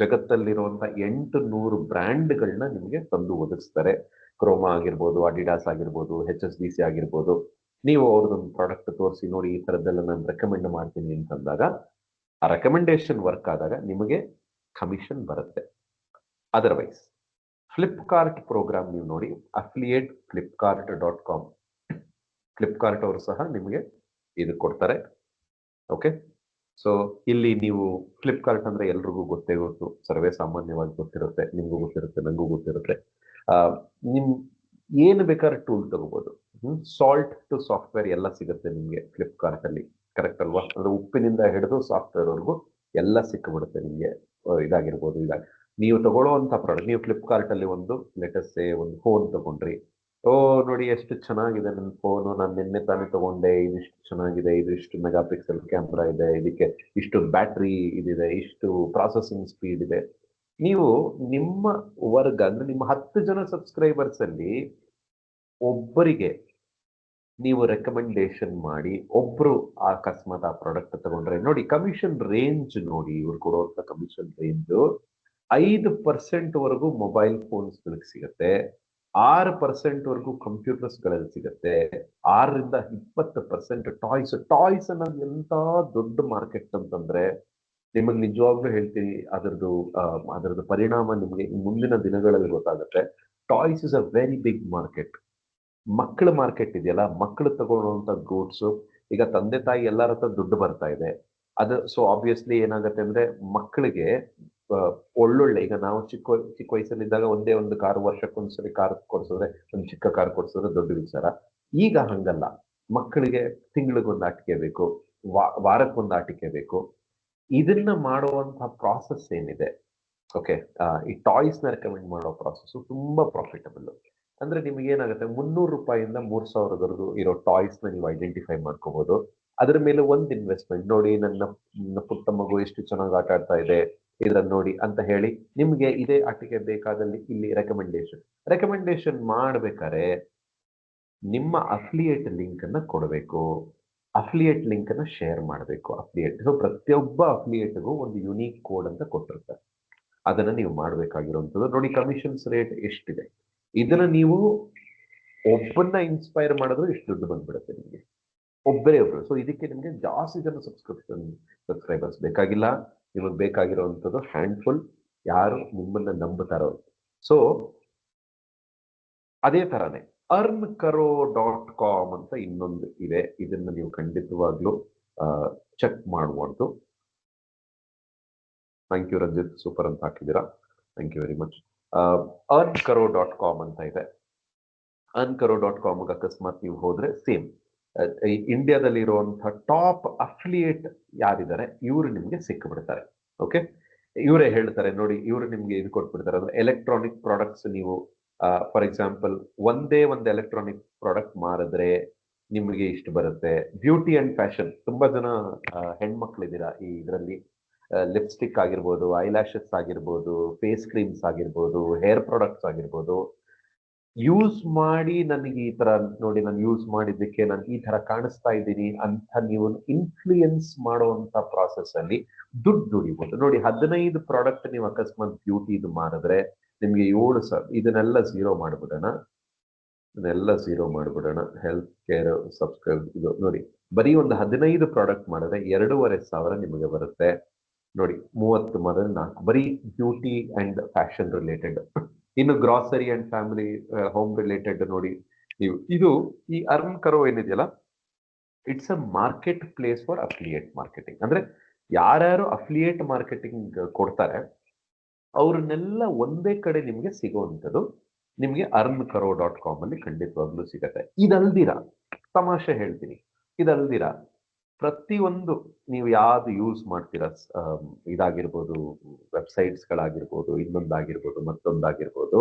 A: ಜಗತ್ತಲ್ಲಿರುವಂತ 800 ಬ್ರ್ಯಾಂಡ್ಗಳನ್ನ ನಿಮಗೆ ತಂದು ಒದಗಿಸ್ತಾರೆ. ಕ್ರೋಮಾ ಆಗಿರ್ಬೋದು, ಅಡಿಡಾಸ್ ಆಗಿರ್ಬೋದು, HSBC ಆಗಿರ್ಬೋದು. ನೀವು ಅವ್ರದ್ದೊಂದು ಪ್ರಾಡಕ್ಟ್ ತೋರಿಸಿ, ನೋಡಿ ಈ ತರದ್ದೆಲ್ಲ ನಾನು ರೆಕಮೆಂಡ್ ಮಾಡ್ತೀನಿ ಅಂತಂದಾಗ, ಆ ರೆಕಮೆಂಡೇಶನ್ ವರ್ಕ್ ಆದಾಗ ನಿಮಗೆ ಕಮಿಷನ್ ಬರುತ್ತೆ. ಅದರ್ವೈಸ್ ಫ್ಲಿಪ್ಕಾರ್ಟ್ ಪ್ರೋಗ್ರಾಮ್ ನೀವು ನೋಡಿ, ಅಫಿಲಿಯೇಟ್ flipkart.com. ಫ್ಲಿಪ್ಕಾರ್ಟ್ ಅವರು ಸಹ ನಿಮಗೆ ಇದು ಕೊಡ್ತಾರೆ. ಓಕೆ, ಸೊ ಇಲ್ಲಿ ನೀವು ಫ್ಲಿಪ್ಕಾರ್ಟ್ ಅಂದ್ರೆ ಎಲ್ರಿಗೂ ಗೊತ್ತೇ ಗೊತ್ತು, ಸರ್ವೇ ಸಾಮಾನ್ಯವಾಗಿ ಗೊತ್ತಿರುತ್ತೆ, ನಿಮ್ಗೂ ಗೊತ್ತಿರುತ್ತೆ, ನಂಗೂ ಗೊತ್ತಿರುತ್ತೆ. ನಿಮ್ ಏನು ಬೇಕಾದ್ರೆ ಟೂಲ್ ತಗೋಬಹುದು. ಸಾಲ್ಟ್ ಟು ಸಾಫ್ಟ್ವೇರ್ ಎಲ್ಲ ಸಿಗುತ್ತೆ ನಿಮ್ಗೆ ಫ್ಲಿಪ್ಕಾರ್ಟ್ ಅಲ್ಲಿ, ಕರೆಕ್ಟ್ ಅಲ್ವಾ? ಅಂದ್ರೆ ಉಪ್ಪಿನಿಂದ ಹಿಡಿದು ಸಾಫ್ಟ್ವೇರ್ ವರೆಗೂ ಎಲ್ಲ ಸಿಕ್ಕಿಬಿಡುತ್ತೆ ನಿಮ್ಗೆ. ಇದಾಗಿರ್ಬೋದು, ನೀವು ತಗೊಳ್ಳೋವಂಥ ಪ್ರಾಡಕ್ಟ್, ನೀವು ಫ್ಲಿಪ್ಕಾರ್ಟ್ ಅಲ್ಲಿ ಒಂದು ಲೇಟೆಸ್ಟ್ ಒಂದು ಫೋನ್ ತಗೊಂಡ್ರಿ. ನೋಡಿ ಎಷ್ಟು ಚೆನ್ನಾಗಿದೆ ನನ್ನ ಫೋನು, ನಾನು ನಿನ್ನೆ ತಾನೇ ತಗೊಂಡೆ, ಇದಿಷ್ಟು ಚೆನ್ನಾಗಿದೆ, ಇದು ಇಷ್ಟು ಮೆಗಾ ಪಿಕ್ಸೆಲ್ ಕ್ಯಾಮ್ರಾ ಇದೆ, ಇದಕ್ಕೆ ಇಷ್ಟು ಬ್ಯಾಟ್ರಿ ಇದಿದೆ, ಇಷ್ಟು ಪ್ರಾಸೆಸಿಂಗ್ ಸ್ಪೀಡ್ ಇದೆ. ನೀವು ನಿಮ್ಮ ವರ್ಗ ಅಂದ್ರೆ ನಿಮ್ಮ 10 ಜನ ಸಬ್ಸ್ಕ್ರೈಬರ್ಸ್ ಅಲ್ಲಿ ಒಬ್ಬರಿಗೆ ನೀವು ರೆಕಮೆಂಡೇಶನ್ ಮಾಡಿ, ಒಬ್ರು ಅಕಸ್ಮಾತ್ ಆ ಪ್ರಾಡಕ್ಟ್ ತಗೊಂಡ್ರೆ, ನೋಡಿ ಕಮಿಷನ್ ರೇಂಜ್ ನೋಡಿ, ಇವ್ರು ಕೊಡುವಂತ ಕಮಿಷನ್ ರೇಂಜ್ 5% ವರೆಗೂ ಮೊಬೈಲ್ ಫೋನ್ಸ್ ಗಳಿಗೆ ಸಿಗುತ್ತೆ, 6% ವರೆಗೂ ಕಂಪ್ಯೂಟರ್ಸ್ ಗಳಲ್ಲಿ ಸಿಗುತ್ತೆ, 6ರಿಂದ 20% ಟಾಯ್ಸ್ ಅನ್ನೋದು ಎಂತ ದೊಡ್ಡ ಮಾರ್ಕೆಟ್ ಅಂತಂದ್ರೆ, ನಿಮಗೆ ನಿಜವಾಗ್ಲೂ ಹೇಳ್ತೀನಿ, ಅದರದ್ದು ಪರಿಣಾಮ ನಿಮಗೆ ಮುಂದಿನ ದಿನಗಳಲ್ಲಿ ಗೊತ್ತಾಗುತ್ತೆ. Toys is a very big market. ಮಕ್ಕಳ ಮಾರ್ಕೆಟ್ ಇದೆಯಲ್ಲ, ಮಕ್ಕಳು ತಗೊಳ್ಳುವಂತ ಗೂಡ್ಸ್, ಈಗ ತಂದೆ ತಾಯಿ ಎಲ್ಲರ ಹತ್ರ ದುಡ್ಡು ಬರ್ತಾ ಇದೆ. ಅದು ಸೊ ಆಬ್ವಿಯಸ್ಲಿ ಏನಾಗುತ್ತೆ ಅಂದ್ರೆ, ಮಕ್ಕಳಿಗೆ ಒಳ್ಳೊಳ್ಳೆ, ಈಗ ನಾವು ಚಿಕ್ಕ ವಯಸ್ಸಲ್ಲಿದ್ದಾಗ ಒಂದೇ ಒಂದು ಕಾರ್, ವರ್ಷಕ್ಕೊಂದ್ಸರಿ ಕಾರ್ ಕೊಡ್ಸಿದ್ರೆ, ಒಂದು ಚಿಕ್ಕ ಕಾರ್ ಕೊಡ್ಸಿದ್ರೆ ದೊಡ್ಡ ವಿಚಾರ. ಈಗ ಹಂಗಲ್ಲ, ಮಕ್ಕಳಿಗೆ ತಿಂಗಳಿಗೊಂದು ಆಟಿಕೆ ಬೇಕು, ವಾರಕ್ಕೊಂದು ಆಟಿಕೆ ಬೇಕು. ಇದನ್ನ ಮಾಡುವಂತಹ ಪ್ರಾಸೆಸ್ ಏನಿದೆ, ಓಕೆ, ಈ ಟಾಯ್ಸ್ ನ ರೆಕಮೆಂಡ್ ಮಾಡೋ ಪ್ರಾಸೆಸ್ ತುಂಬಾ ಪ್ರಾಫಿಟಬಲ್. ಅಂದ್ರೆ ನಿಮ್ಗೆ ಏನಾಗುತ್ತೆ, 300 ರೂಪಾಯಿಂದ 3000 ಇರೋ ಟಾಯ್ಸ್ ನ ನೀವು ಐಡೆಂಟಿಫೈ ಮಾಡ್ಕೋಬಹುದು. ಅದರ ಮೇಲೆ ಒಂದು ಇನ್ವೆಸ್ಟ್ಮೆಂಟ್ ನೋಡಿ, ನನ್ನ ಪುಟ್ಟ ಮಗು ಎಷ್ಟು ಚೆನ್ನಾಗಿ ಆಟ ಆಡ್ತಾ ಇದೆ, ಇದನ್ನ ನೋಡಿ ಅಂತ ಹೇಳಿ ನಿಮ್ಗೆ ಇದೇ ಆಟಿಕೆ ಬೇಕಾದಲ್ಲಿ ಇಲ್ಲಿ ರೆಕಮೆಂಡೇಶನ್ ಮಾಡ್ಬೇಕಾದ್ರೆ ನಿಮ್ಮ ಅಫಿಲಿಯೇಟ್ ಲಿಂಕ್ ಅನ್ನ ಕೊಡಬೇಕು, ಅಫಿಲಿಯೇಟ್ ಲಿಂಕ್ ಅನ್ನ ಶೇರ್ ಮಾಡಬೇಕು. ಸೊ ಪ್ರತಿಯೊಬ್ಬ ಅಫಿಲಿಯೇಟ್ಗೂ ಒಂದು ಯುನೀಕ್ ಕೋಡ್ ಅಂತ ಕೊಟ್ಟಿರ್ತಾರೆ, ಅದನ್ನ ನೀವು ಮಾಡಬೇಕಾಗಿರುವಂಥದ್ದು. ನೋಡಿ ಕಮಿಷನ್ಸ್ ರೇಟ್ ಎಷ್ಟಿದೆ, ಇದನ್ನ ನೀವು ಒಬ್ಬನ್ನ ಇನ್ಸ್ಪೈರ್ ಮಾಡಿದ್ರು ಇಷ್ಟು ದುಡ್ಡು ಬಂದ್ಬಿಡುತ್ತೆ ನಿಮಗೆ, ಒಬ್ಬರೇ ಒಬ್ರು. ಸೊ ಇದಕ್ಕೆ ನಿಮಗೆ ಜಾಸ್ತಿ ಜನ ಸಬ್ಸ್ಕ್ರೈಬರ್ಸ್ ಬೇಕಾಗಿಲ್ಲ, ನಿಮಗೆ ಬೇಕಾಗಿರುವಂಥದ್ದು ಹ್ಯಾಂಡ್ಫುಲ್, ಯಾರು ನಿಮ್ಮನ್ನ ನಂಬುತ್ತಾರೋ. ಸೊ ಅದೇ ತರಾನೇ earnkaro.com ಅಂತ ಇನ್ನೊಂದು ಇದೆ, ಇದನ್ನ ನೀವು ಖಂಡಿತವಾಗ್ಲೂ ಚೆಕ್ ಮಾಡುವಂತು. ಥ್ಯಾಂಕ್ ಯು ರಂಜಿತ್, ಸೂಪರ್ ಅಂತ ಹಾಕಿದ್ದೀರಾ, thank you very much. earnkaro.com ಅಂತ ಇದೆ. earnkaro.com ಅಕಸ್ಮಾತ್ ನೀವು ಹೋದ್ರೆ ಸೇಮ್ ಇಂಡಿಯಾದಲ್ಲಿ ಇರುವಂತಹ ಟಾಪ್ ಅಫಿಲಿಯೇಟ್ ಯಾರಿದ್ದಾರೆ ಇವರು ನಿಮ್ಗೆ ಸಿಕ್ಕಿಬಿಡ್ತಾರೆ. ಓಕೆ, ಇವರೇ ಹೇಳ್ತಾರೆ ನೋಡಿ, ಇವರು ನಿಮ್ಗೆ ಇದು ಕೊಟ್ಬಿಡ್ತಾರೆ. ಅಂದ್ರೆ ಎಲೆಕ್ಟ್ರಾನಿಕ್ ಪ್ರಾಡಕ್ಟ್ಸ್ ನೀವು ಫಾರ್ ಎಕ್ಸಾಂಪಲ್ ಒಂದೇ ಒಂದು ಎಲೆಕ್ಟ್ರಾನಿಕ್ ಪ್ರಾಡಕ್ಟ್ ಮಾರಿದ್ರೆ ನಿಮಗೆ ಇಷ್ಟು ಬರುತ್ತೆ. ಬ್ಯೂಟಿ ಅಂಡ್ ಫ್ಯಾಷನ್, ತುಂಬಾ ಜನ ಹೆಣ್ಮಕ್ಳಿದ್ದೀರಾ ಈ ಇದರಲ್ಲಿ. ಲಿಪ್ಸ್ಟಿಕ್ ಆಗಿರ್ಬೋದು, ಐಲ್ಯಾಶಸ್ ಆಗಿರ್ಬೋದು, ಫೇಸ್ ಕ್ರೀಮ್ಸ್ ಆಗಿರ್ಬೋದು, ಹೇರ್ ಪ್ರಾಡಕ್ಟ್ಸ್ ಆಗಿರ್ಬೋದು. ಯೂಸ್ ಮಾಡಿ ನನಗೆ ಈ ತರ ನೋಡಿ, ನಾನು ಯೂಸ್ ಮಾಡಿದ್ದಕ್ಕೆ ನಾನು ಈ ತರ ಕಾಣಿಸ್ತಾ ಇದ್ದೀನಿ ಅಂತ ನೀವು ಇನ್ಫ್ಲೂಯೆನ್ಸ್ ಮಾಡುವಂತ ಪ್ರಾಸೆಸ್ ಅಲ್ಲಿ ದುಡ್ಡು ದುಡಿಬಹುದು. ನೋಡಿ, 15 ಪ್ರಾಡಕ್ಟ್ ನೀವು ಅಕಸ್ಮಾತ್ ಬ್ಯೂಟಿ ಇದು ಮಾರಿದ್ರೆ ನಿಮ್ಗೆ 7,000. ಇದನ್ನೆಲ್ಲ ಝೀರೋ ಮಾಡ್ಬಿಡೋಣ, ಹೆಲ್ತ್ ಕೇರ್ ಸಬ್ಸ್ಕ್ರೈಬ್ ಇದು ನೋಡಿ, ಬರೀ ಒಂದು 15 ಪ್ರಾಡಕ್ಟ್ ಮಾಡಿದ್ರೆ 2,500 ನಿಮಗೆ ಬರುತ್ತೆ. ನೋಡಿ, 30 ಮಾಡಿದ್ರೆ 4, ಬರೀ ಬ್ಯೂಟಿ ಅಂಡ್ ಫ್ಯಾಷನ್ ರಿಲೇಟೆಡ್. ಇನ್ನು grocery and family home related ನೋಡಿ ನೀವು. ಇದು ಈ ಅರ್ನ್ ಕರೋ ಏನಿದೆಯಲ್ಲ, it's a market place for affiliate marketing. ಅಂದ್ರೆ ಯಾರ್ಯಾರು ಅಫಿಲಿಯೇಟ್ ಮಾರ್ಕೆಟಿಂಗ್ ಕೊಡ್ತಾರೆ ಅವ್ರನ್ನೆಲ್ಲ ಒಂದೇ ಕಡೆ ನಿಮ್ಗೆ ಸಿಗುವಂಥದ್ದು ನಿಮ್ಗೆ earnkaro.com ಅಲ್ಲಿ ಖಂಡಿತವಾಗ್ಲೂ ಸಿಗತ್ತೆ. ಇದಲ್ದಿರ, ತಮಾಷೆ ಹೇಳ್ತೀನಿ, ಇದಲ್ದಿರ ಪ್ರತಿಯೊಂದು ನೀವು ಯಾವ್ದು ಯೂಸ್ ಮಾಡ್ತೀರಾ, ಇದಾಗಿರ್ಬೋದು, ವೆಬ್ಸೈಟ್ಸ್ಗಳಾಗಿರ್ಬೋದು, ಇನ್ನೊಂದಾಗಿರ್ಬೋದು, ಮತ್ತೊಂದಾಗಿರ್ಬೋದು.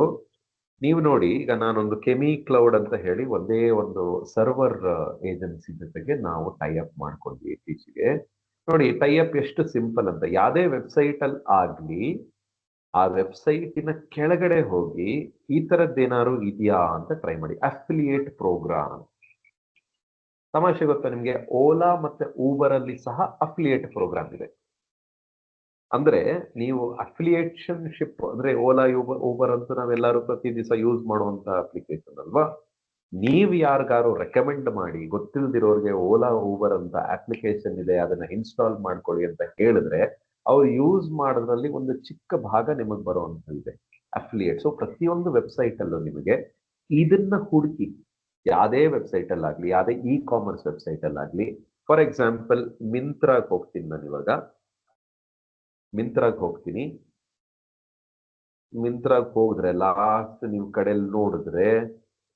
A: ನೀವು ನೋಡಿ, ಈಗ ನಾನೊಂದು ಕೆಮಿ ಕ್ಲೌಡ್ ಅಂತ ಹೇಳಿ ಒಂದೇ ಒಂದು ಸರ್ವರ್ ಏಜೆನ್ಸಿ ಜೊತೆಗೆ ನಾವು ಟೈ ಅಪ್ ಮಾಡ್ಕೊಂಡ್ವಿ ಇತ್ತೀಚೆಗೆ. ನೋಡಿ, ಟೈ ಅಪ್ ಎಷ್ಟು ಸಿಂಪಲ್ ಅಂತ. ಯಾವ್ದೇ ವೆಬ್ಸೈಟ್ ಅಲ್ಲಿ ಆಗ್ಲಿ, ಆ ವೆಬ್ಸೈಟಿನ ಕೆಳಗಡೆ ಹೋಗಿ ಈ ತರದ್ದೇನಾದ್ರು ಇದೆಯಾ ಅಂತ ಟ್ರೈ ಮಾಡಿ. Affiliate program. ತಮಾಷೆ ಗೊತ್ತಾ ನಿಮ್ಗೆ, ಓಲಾ ಮತ್ತೆ ಊಬರ್ ಅಲ್ಲಿ ಸಹ ಅಫಿಲಿಯೇಟ್ ಪ್ರೋಗ್ರಾಮ್ ಇದೆ. ಅಂದ್ರೆ ನೀವು ಅಫಿಲಿಯೇಷನ್ಶಿಪ್ ಅಂದ್ರೆ ಓಲಾ ಊಬರ್ ಅಂತೂ ನಾವೆಲ್ಲರೂ ಪ್ರತಿ ದಿವಸ ಯೂಸ್ ಮಾಡುವಂತ ಅಪ್ಲಿಕೇಶನ್ ಅಲ್ವಾ. ನೀವು ಯಾರಿಗಾರು ರೆಕಮೆಂಡ್ ಮಾಡಿ, ಗೊತ್ತಿಲ್ದಿರೋರಿಗೆ ಓಲಾ ಊಬರ್ ಅಂತ ಅಪ್ಲಿಕೇಶನ್ ಇದೆ, ಅದನ್ನ ಇನ್ಸ್ಟಾಲ್ ಮಾಡ್ಕೊಳ್ಳಿ ಅಂತ ಹೇಳಿದ್ರೆ ಅವ್ರು ಯೂಸ್ ಮಾಡೋದ್ರಲ್ಲಿ ಒಂದು ಚಿಕ್ಕ ಭಾಗ ನಿಮಗೆ ಬರುವಂತದ್ದಿದೆ ಅಫಿಲಿಯೇಟ್. ಸೊ ಪ್ರತಿಯೊಂದು ವೆಬ್ಸೈಟ್ ಅಲ್ಲೂ ನಿಮಗೆ ಇದನ್ನ ಹುಡುಕಿ, ಯಾವುದೇ ವೆಬ್ಸೈಟ್ ಅಲ್ಲಾಗ್ಲಿ, ಯಾವುದೇ ಇ ಕಾಮರ್ಸ್ ವೆಬ್ಸೈಟ್ ಅಲ್ಲಾಗ್ಲಿ. ಫಾರ್ ಎಕ್ಸಾಂಪಲ್ ಮಿಂತ್ರಾಗ್ ಹೋಗ್ತೀನಿ ನಾನು ಇವಾಗ. ಮಿಂತ್ರಾಗ್ ಹೋಗಿದ್ರೆ ಲಾಸ್ಟ್ ನೀವು ಕಡೆಯಲ್ಲಿ ನೋಡಿದ್ರೆ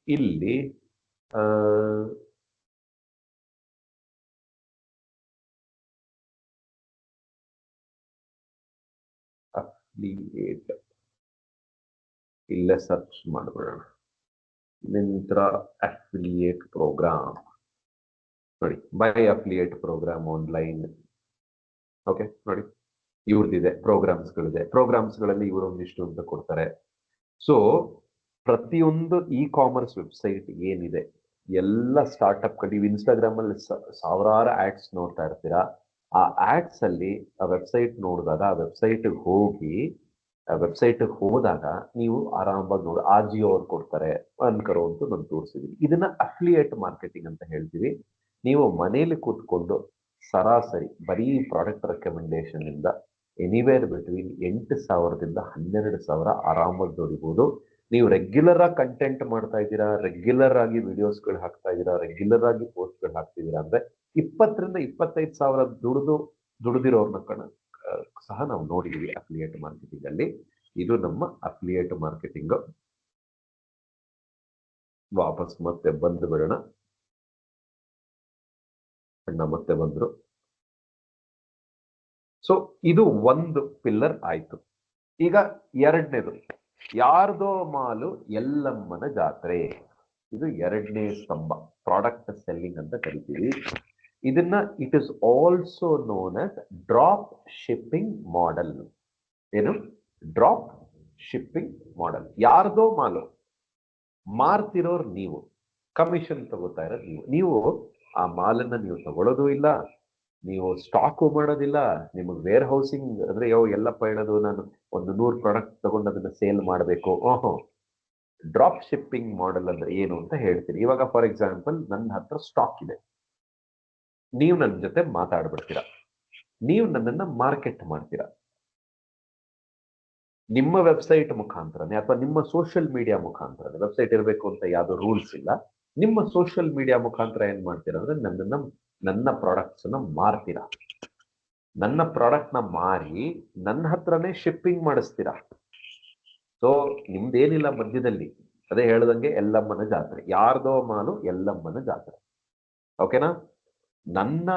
A: ಇಲ್ಲಿ ಅಫಿಲಿಯೇಟ್ ಇಲ್ಲೇ ಸರ್ಚ್ ಮಾಡ್ಬಿಡೋಣ, ಮಿಂತ್ರಾ ಅಫಿಲಿಯೇಟ್ ಪ್ರೋಗ್ರಾಮ್. ನೋಡಿ, buy affiliate program online. Okay, ನೋಡಿ ಇವ್ರದ್ದಿದೆ, ಪ್ರೋಗ್ರಾಮ್ಸ್ಗಳಲ್ಲಿ ಇವರು ಒಂದಿಷ್ಟು ಅಂತ ಕೊಡ್ತಾರೆ. ಸೊ ಪ್ರತಿಯೊಂದು ಇ ಕಾಮರ್ಸ್ ವೆಬ್ಸೈಟ್ ಏನಿದೆ ಎಲ್ಲ ಸ್ಟಾರ್ಟ್ಅಪ್ ನೀವು ಇನ್ಸ್ಟಾಗ್ರಾಮ್ ಅಲ್ಲಿ ಸಾವಿರಾರು ಆಡ್ಸ್ ನೋಡ್ತಾ ಇರ್ತೀರಾ. ಆ ಆಡ್ಸ್ ಅಲ್ಲಿ ಆ ವೆಬ್ಸೈಟ್ ನೋಡಿದಾಗ, ಆ ವೆಬ್ಸೈಟ್ ಹೋದಾಗ ನೀವು ಆರಾಮಾಗಿ ನೋಡಿ, ಆಜಿಯೋ ಅವ್ರು ಕೊಡ್ತಾರೆ, ಅನ್ಕರೋ ಅಂತ ನಾನು ತೋರಿಸಿದೀನಿ. ಇದನ್ನ ಅಫಿಲಿಯೇಟ್ ಮಾರ್ಕೆಟಿಂಗ್ ಅಂತ ಹೇಳ್ತೀವಿ. ನೀವು ಮನೇಲಿ ಕೂತ್ಕೊಂಡು ಸರಾಸರಿ ಬರೀ ಪ್ರಾಡಕ್ಟ್ ರೆಕಮೆಂಡೇಶನ್ ಇಂದ ಎನಿವೇರ್ ಬಿಟ್ವೀನ್ 8,000ದಿಂದ 12,000 ಆರಾಮಾಗಿ ದುಡಿಬಹುದು. ನೀವು ರೆಗ್ಯುಲರ್ ಆಗಿ ಕಂಟೆಂಟ್ ಮಾಡ್ತಾ ಇದ್ದೀರಾ, ರೆಗ್ಯುಲರ್ ಆಗಿ ವಿಡಿಯೋಸ್ಗಳು ಹಾಕ್ತಾ ಇದ್ದೀರಾ, ರೆಗ್ಯುಲರ್ ಆಗಿ ಪೋಸ್ಟ್ಗಳು ಹಾಕ್ತಿದ್ದೀರಾ ಅಂದ್ರೆ 20ರಿಂದ 25,000 ದುಡಿದಿರೋರ್ನ ಸಹ ನಾವು ನೋಡಿದೀವಿ ಅಫಿಲಿಯೇಟ್ ಮಾರ್ಕೆಟಿಂಗ್ ಅಲ್ಲಿ. ಇದು ನಮ್ಮ ಅಫಿಲಿಯೇಟ್ ಮಾರ್ಕೆಟಿಂಗ್. ವಾಪಸ್ ಮತ್ತೆ ಬಂದು ಬಿಡೋಣ. ಅಣ್ಣ ಮತ್ತೆ ಬಂದ್ರು. ಸೊ ಇದು ಒಂದು ಪಿಲ್ಲರ್ ಆಯ್ತು. ಈಗ ಎರಡನೇದು, ಯಾರ್ದೋ ಮಾಲು ಎಲ್ಲಮ್ಮನ ಜಾತ್ರೆ. ಇದು ಎರಡನೇ ಸ್ತಂಭ, ಪ್ರಾಡಕ್ಟ್ ಸೆಲ್ಲಿಂಗ್ ಅಂತ ಕರಿತೀವಿ ಇದನ್ನ. It is also known as drop shipping model. ಏನು? Drop shipping model. ಯಾರ್ದೋ ಮಾಲು ಮಾರ್ತಿರೋರು ನೀವು, ಕಮಿಷನ್ ತಗೋತಾ ಇರೋದು ನೀವು ಆ ಮಾಲನ್ನ ನೀವು ತಗೊಳ್ಳೋದು ಇಲ್ಲ, ನೀವು ಸ್ಟಾಕು ಮಾಡೋದಿಲ್ಲ, ನಿಮಗೆ ವೇರ್ ಹೌಸಿಂಗ್ ಅಂದ್ರೆ ಎಲ್ಲಪ್ಪ ಹೇಳೋದು, ನಾನು ಒಂದು 100 ಪ್ರಾಡಕ್ಟ್ ತಗೊಂಡು ಅದನ್ನ ಸೇಲ್ ಮಾಡಬೇಕು. ಡ್ರಾಪ್ ಶಿಪ್ಪಿಂಗ್ ಮಾಡೆಲ್ ಅಂದ್ರೆ ಏನು ಅಂತ ಹೇಳ್ತೀನಿ. ಇವಾಗ ಫಾರ್ ಎಕ್ಸಾಂಪಲ್ ನನ್ನ ಹತ್ರ ಸ್ಟಾಕ್ ಇದೆ, ನೀವು ನನ್ನ ಜೊತೆ ಮಾತಾಡ್ಬಿಡ್ತೀರಾ, ನೀವು ನನ್ನನ್ನ ಮಾರ್ಕೆಟ್ ಮಾಡ್ತೀರಾ ನಿಮ್ಮ ವೆಬ್ಸೈಟ್ ಮುಖಾಂತರನೇ ಅಥವಾ ನಿಮ್ಮ ಸೋಷಿಯಲ್ ಮೀಡಿಯಾ ಮುಖಾಂತರ. ವೆಬ್ಸೈಟ್ ಇರಬೇಕು ಅಂತ ಯಾವ್ದು ರೂಲ್ಸ್ ಇಲ್ಲ. ನಿಮ್ಮ ಸೋಷಿಯಲ್ ಮೀಡಿಯಾ ಮುಖಾಂತರ ಏನ್ ಮಾಡ್ತೀರಾ ಅಂದ್ರೆ ನನ್ನ ಪ್ರಾಡಕ್ಟ್ಸ್ ನ ಮಾರ್ತೀರಾ. ನನ್ನ ಪ್ರಾಡಕ್ಟ್ ನ ಮಾರಿ ನನ್ನ ಹತ್ರನೇ ಶಿಪ್ಪಿಂಗ್ ಮಾಡಿಸ್ತೀರಾ. ಸೊ ನಿಮ್ದೇನಿಲ್ಲ ಮಧ್ಯದಲ್ಲಿ. ಅದೇ ಹೇಳ್ದಂಗೆ ಎಲ್ಲಮ್ಮನ ಜಾತ್ರೆ, ಯಾರ್ದೋ ಮಾಲು ಎಲ್ಲಮ್ಮನ ಜಾತ್ರೆ. ಓಕೆನಾ? ನನ್ನ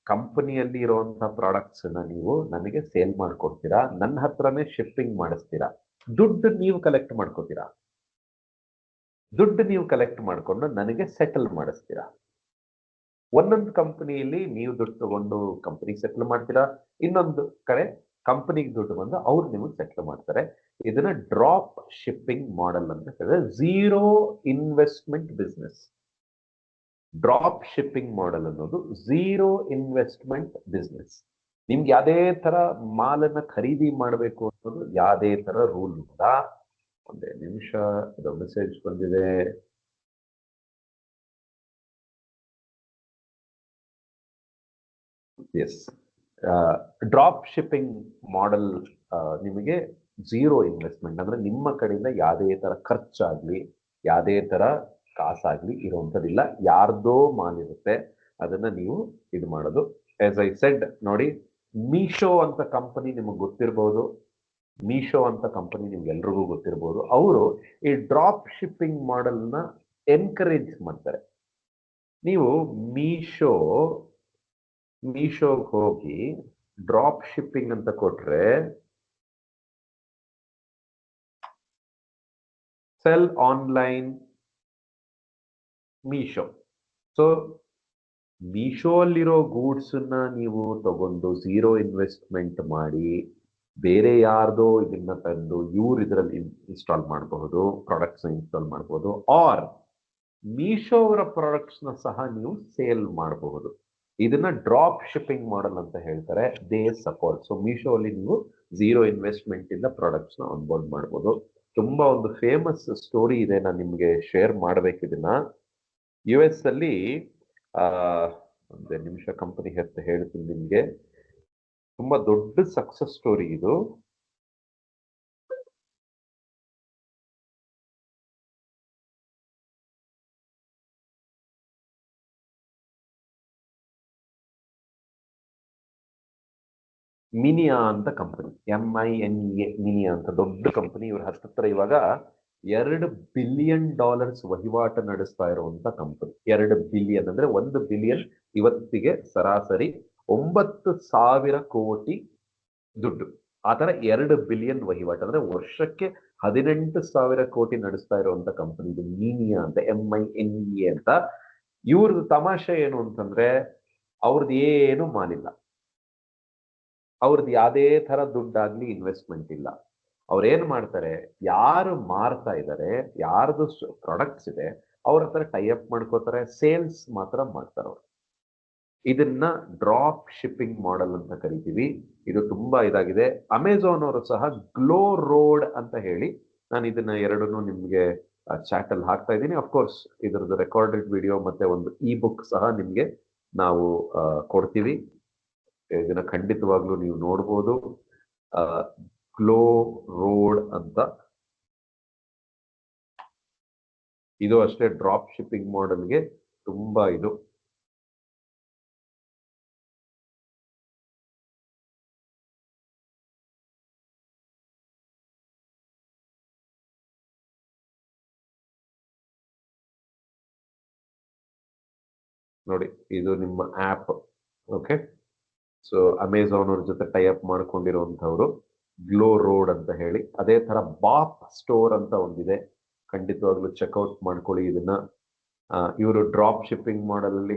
A: ಕಂಪನಿಯಲ್ಲಿ ಇರುವಂತಹ ಪ್ರಾಡಕ್ಟ್ಸ್ ನೀವು ನನಗೆ ಸೇಲ್ ಮಾಡ್ಕೊಡ್ತೀರಾ, ನನ್ನ ಹತ್ರನೇ ಶಿಪ್ಪಿಂಗ್ ಮಾಡಿಸ್ತೀರಾ, ದುಡ್ಡು ನೀವು ಕಲೆಕ್ಟ್ ಮಾಡ್ಕೋತೀರಾ. ದುಡ್ಡು ನೀವು ಕಲೆಕ್ಟ್ ಮಾಡ್ಕೊಂಡು ನನಗೆ ಸೆಟಲ್ ಮಾಡಿಸ್ತೀರಾ. ಒಂದೊಂದು ಕಂಪನಿಯಲ್ಲಿ ನೀವು ದುಡ್ಡು ತಗೊಂಡು ಕಂಪನಿಗೆ ಸೆಟ್ಲ್ ಮಾಡ್ತೀರಾ, ಇನ್ನೊಂದು ಕಡೆ ಕಂಪನಿಗೆ ದುಡ್ಡು ಬಂದು ಅವ್ರು ನಿಮಗೆ ಸೆಟ್ಲ್ ಮಾಡ್ತಾರೆ. ಇದನ್ನ ಡ್ರಾಪ್ ಶಿಪ್ಪಿಂಗ್ ಮಾಡೆಲ್ ಅಂತ ಹೇಳಿದ್ರೆ zero investment business. Drop shipping model ಅನ್ನೋದು ಝೀರೋ ಇನ್ವೆಸ್ಟ್ಮೆಂಟ್ ಬಿಸ್ನೆಸ್. ನಿಮ್ಗೆ ಯಾವುದೇ ತರ ಮಾಲನ್ನ ಖರೀದಿ ಮಾಡಬೇಕು ಅನ್ನೋದು ಯಾವುದೇ ತರ ರೂಲ್ ಇಲ್ಲ. ಒಂದೇ ನಿಮಿಷ, ಅದು ಮೆಸೇಜ್ ಬಂದಿದೆ. ಎಸ್, ಡ್ರಾಪ್ ಶಿಪ್ಪಿಂಗ್ ಮಾಡೆಲ್ ನಿಮಗೆ ಝೀರೋ ಇನ್ವೆಸ್ಟ್ಮೆಂಟ್, ಅಂದ್ರೆ ನಿಮ್ಮ ಕಡೆಯಿಂದ ಯಾವುದೇ ತರ ಖರ್ಚಾಗ್ಲಿ ಯಾವುದೇ ತರ ಕಾಸಾಗ್ಲಿ ಇರುವಂಥದ್ದಿಲ್ಲ. ಯಾರ್ದೋ ಮಾಲಿರುತ್ತೆ, ಅದನ್ನ ನೀವು ಇದು ಮಾಡೋದು. ಆಸ್ ಐ ಸೆಡ್ ನೋಡಿ, ಮೀಶೋ ಅಂತ ಕಂಪನಿ ನಿಮಗೆ ಗೊತ್ತಿರಬಹುದು. ಮೀಶೋ ಅಂತ ಕಂಪನಿ ನಿಮ್ಗೆ ಎಲ್ರಿಗೂ ಗೊತ್ತಿರಬಹುದು. ಅವರು ಈ ಡ್ರಾಪ್ ಶಿಪ್ಪಿಂಗ್ ಮಾಡೆಲ್ನ ಎನ್ಕರೇಜ್ ಮಾಡ್ತಾರೆ. ನೀವು ಮೀಶೋಗೆ ಹೋಗಿ ಡ್ರಾಪ್ ಶಿಪ್ಪಿಂಗ್ ಅಂತ ಕೊಟ್ರೆ cell online Meesho. So Meesho ಅಲ್ಲಿರೋ ಗೂಡ್ಸ್ ನೀವು ತಗೊಂಡು ಝೀರೋ ಇನ್ವೆಸ್ಟ್ಮೆಂಟ್ ಮಾಡಿ ಬೇರೆ ಯಾರ್ದೋ ಇದನ್ನ ತಂದು ಇವ್ರು ಇದರಲ್ಲಿ ಇನ್ಸ್ಟಾಲ್ ಮಾಡಬಹುದು, ಪ್ರಾಡಕ್ಟ್ಸ್ ಇನ್ಸ್ಟಾಲ್ ಮಾಡಬಹುದು. ಆರ್ ಮೀಶೋ ಅವರ ಪ್ರಾಡಕ್ಟ್ಸ್ ನ ಸಹ ನೀವು ಸೇಲ್ ಮಾಡಬಹುದು. ಇದನ್ನ ಡ್ರಾಪ್ ಶಿಪ್ಪಿಂಗ್ ಮಾಡೆಲ್ ಅಂತ ಹೇಳ್ತಾರೆ. They support. ಸೊ ಮೀಶೋ ಅಲ್ಲಿ ನೀವು ಝೀರೋ ಇನ್ವೆಸ್ಟ್ಮೆಂಟ್ ಇಂದ ಪ್ರಾಡಕ್ಟ್ಸ್ ನ ಆನ್ಬೋರ್ಡ್ ಮಾಡಬಹುದು. ತುಂಬಾ ಒಂದು ಫೇಮಸ್ ಸ್ಟೋರಿ ಇದೆ, ನಾನು ನಿಮ್ಗೆ ಶೇರ್ ಮಾಡ್ಬೇಕು ಇದನ್ನ. US ಅಲ್ಲಿ ಒಂದೇ ನಿಮಿಷ, ಕಂಪನಿ ಹೆಸರು ಹೇಳ್ತೀನಿ ನಿಮ್ಗೆ. ತುಂಬಾ ದೊಡ್ಡ ಸಕ್ಸಸ್ ಸ್ಟೋರಿ ಇದು. ಮಿನಿಯಾ ಅಂತ ಕಂಪನಿ, MINEA, ಮಿನಿಯಾ ಅಂತ ದೊಡ್ಡ ಕಂಪನಿ. ಇವ್ರ ಹತ್ರ ಇವಾಗ $2 ಬಿಲಿಯನ್ ವಹಿವಾಟು ನಡೆಸ್ತಾ ಇರುವಂತ ಕಂಪನಿ. 2 ಬಿಲಿಯನ್ ಅಂದ್ರೆ 1 ಬಿಲಿಯನ್ ಇವತ್ತಿಗೆ ಸರಾಸರಿ 9,000 ಕೋಟಿ ದುಡ್ಡು. ಆತರ 2 ಬಿಲಿಯನ್ ವಹಿವಾಟು ಅಂದ್ರೆ ವರ್ಷಕ್ಕೆ 18,000 ಕೋಟಿ ನಡೆಸ್ತಾ ಇರುವಂತ ಕಂಪನಿ ಇದು ಮೀನಿಯಾ ಅಂತ, MINEA ಅಂತ. ಇವ್ರದ್ದು ತಮಾಷೆ ಏನು ಅಂತಂದ್ರೆ, ಅವ್ರದ್ದು ಏನು ಮಾಲಿಲ್ಲ, ಅವ್ರದ್ದು ಯಾವುದೇ ತರ ದುಡ್ಡಾಗ್ಲಿ ಇನ್ವೆಸ್ಟ್ಮೆಂಟ್ ಇಲ್ಲ. ಅವ್ರು ಏನ್ ಮಾಡ್ತಾರೆ, ಯಾರು ಮಾರ್ತಾ ಇದ್ದಾರೆ, ಯಾರ್ದು ಪ್ರಾಡಕ್ಟ್ಸ್ ಇದೆ, ಅವ್ರ ಹತ್ರ ಟೈ ಅಪ್ ಮಾಡ್ಕೋತಾರೆ, ಸೇಲ್ಸ್ ಮಾತ್ರ ಮಾಡ್ತಾರೆ ಅವ್ರು. ಇದನ್ನ ಡ್ರಾಪ್ ಶಿಪ್ಪಿಂಗ್ ಮಾಡೆಲ್ ಅಂತ ಕರಿತೀವಿ. ಇದು ತುಂಬಾ ಇದಾಗಿದೆ. ಅಮೆಝಾನ್ ಅವರು ಸಹ ಗ್ಲೋ ರೋಡ್ ಅಂತ ಹೇಳಿ, ನಾನು ಇದನ್ನ ಎರಡನ್ನೂ ನಿಮ್ಗೆ ಚಾಟ್ ಅಲ್ಲಿ ಹಾಕ್ತಾ ಇದ್ದೀನಿ. ಅಫ್ಕೋರ್ಸ್ ಇದರದ್ದು ರೆಕಾರ್ಡೆಡ್ ವಿಡಿಯೋ ಮತ್ತೆ ಒಂದು ಇ ಬುಕ್ ಸಹ ನಿಮ್ಗೆ ನಾವು ಕೊಡ್ತೀವಿ. ಇದನ್ನ ಖಂಡಿತವಾಗ್ಲೂ ನೀವು ನೋಡ್ಬೋದು. ಗ್ಲೋ ರೋಡ್ ಅಂತ. ಇದು ಅಷ್ಟೇ ಡ್ರಾಪ್ ಶಿಪ್ಪಿಂಗ್ ಮಾಡೆಲ್ಗೆ ತುಂಬಾ ಇದು. ನೋಡಿ, ಇದು ನಿಮ್ಮ ಆಪ್. ಓಕೆ, ಸೊ ಅಮೆಝಾನ್ ಅವ್ರ ಜೊತೆ ಟೈ ಅಪ್ ಮಾಡ್ಕೊಂಡಿರುವಂತವ್ರು ಗ್ಲೋ ರೋಡ್ ಅಂತ ಹೇಳಿ. ಅದೇ ತರ ಬಾಪ್ ಸ್ಟೋರ್ ಅಂತ ಒಂದಿದೆ, ಖಂಡಿತವಾಗ್ಲೂ ಚೆಕ್ಔಟ್ ಮಾಡ್ಕೊಳ್ಳಿ ಇದನ್ನ. ಇವರು ಡ್ರಾಪ್ ಶಿಪ್ಪಿಂಗ್ ಮಾಡೆಲ್ ಅಲ್ಲಿ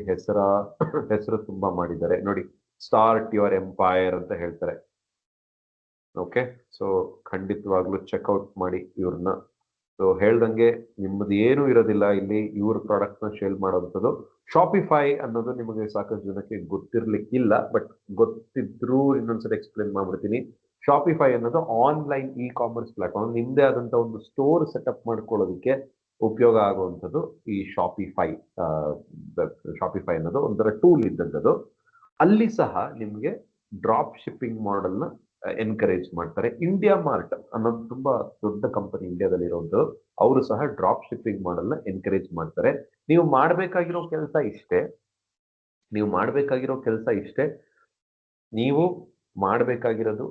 A: ಹೆಸರು ತುಂಬಾ ಮಾಡಿದ್ದಾರೆ ನೋಡಿ. ಸ್ಟಾರ್ಟ್ ಯುವರ್ ಎಂಪೈರ್ ಅಂತ ಹೇಳ್ತಾರೆ. ಓಕೆ, ಸೊ ಖಂಡಿತವಾಗ್ಲೂ ಚೆಕ್ಔಟ್ ಮಾಡಿ ಇವ್ರನ್ನ. ಸೊ ಹೇಳ್ದಂಗೆ ನಿಮ್ಮದು ಏನು ಇರೋದಿಲ್ಲ ಇಲ್ಲಿ, ಇವ್ರ ಪ್ರಾಡಕ್ಟ್ ನ ಸೇಲ್ ಮಾಡೋವಂಥದ್ದು. ಶಾಪಿಫೈ ಅನ್ನೋದು ನಿಮಗೆ ಸಾಕಷ್ಟು ಜನಕ್ಕೆ ಗೊತ್ತಿರ್ಲಿಕ್ಕಿಲ್ಲ, ಬಟ್ ಗೊತ್ತಿದ್ರು ಇನ್ನೊಂದ್ಸರಿ ಎಕ್ಸ್ಪ್ಲೇನ್ ಮಾಡ್ಬಿಡ್ತೀನಿ. ಶಾಪಿಫೈ ಅನ್ನೋದು ಆನ್ಲೈನ್ ಇ ಕಾಮರ್ಸ್ ಪ್ಲಾಟ್ಫಾರ್ಮ್. ನಿಮ್ದೇ ಆದಂತ ಒಂದು ಸ್ಟೋರ್ ಸೆಟಪ್ ಮಾಡ್ಕೊಳ್ಳೋದಕ್ಕೆ ಉಪಯೋಗ ಆಗುವಂಥದ್ದು ಈ ಶಾಪಿಫೈ. ಶಾಪಿಫೈ ಅನ್ನೋದು ಒಂಥರ ಟೂಲ್ ಇದ್ದಂಥದ್ದು. ಅಲ್ಲಿ ಸಹ ನಿಮ್ಗೆ ಡ್ರಾಪ್ ಶಿಪ್ಪಿಂಗ್ ಮಾಡೆಲ್ ನ ಎನ್ಕರೇಜ್ ಮಾಡ್ತಾರೆ. ಇಂಡಿಯಾ ಮಾರ್ಟ್ ಅನ್ನೋದು ತುಂಬಾ ದೊಡ್ಡ ಕಂಪನಿ ಇಂಡಿಯಾದಲ್ಲಿ ಇರುವಂಥದ್ದು. ಅವರು ಸಹ ಡ್ರಾಪ್ ಶಿಪ್ಪಿಂಗ್ ಮಾಡೆಲ್ ನ ಎನ್ಕರೇಜ್ ಮಾಡ್ತಾರೆ. ನೀವು ಮಾಡಬೇಕಾಗಿರೋ ಕೆಲಸ ಇಷ್ಟೇ. ನೀವು ಮಾಡಬೇಕಾಗಿರೋದು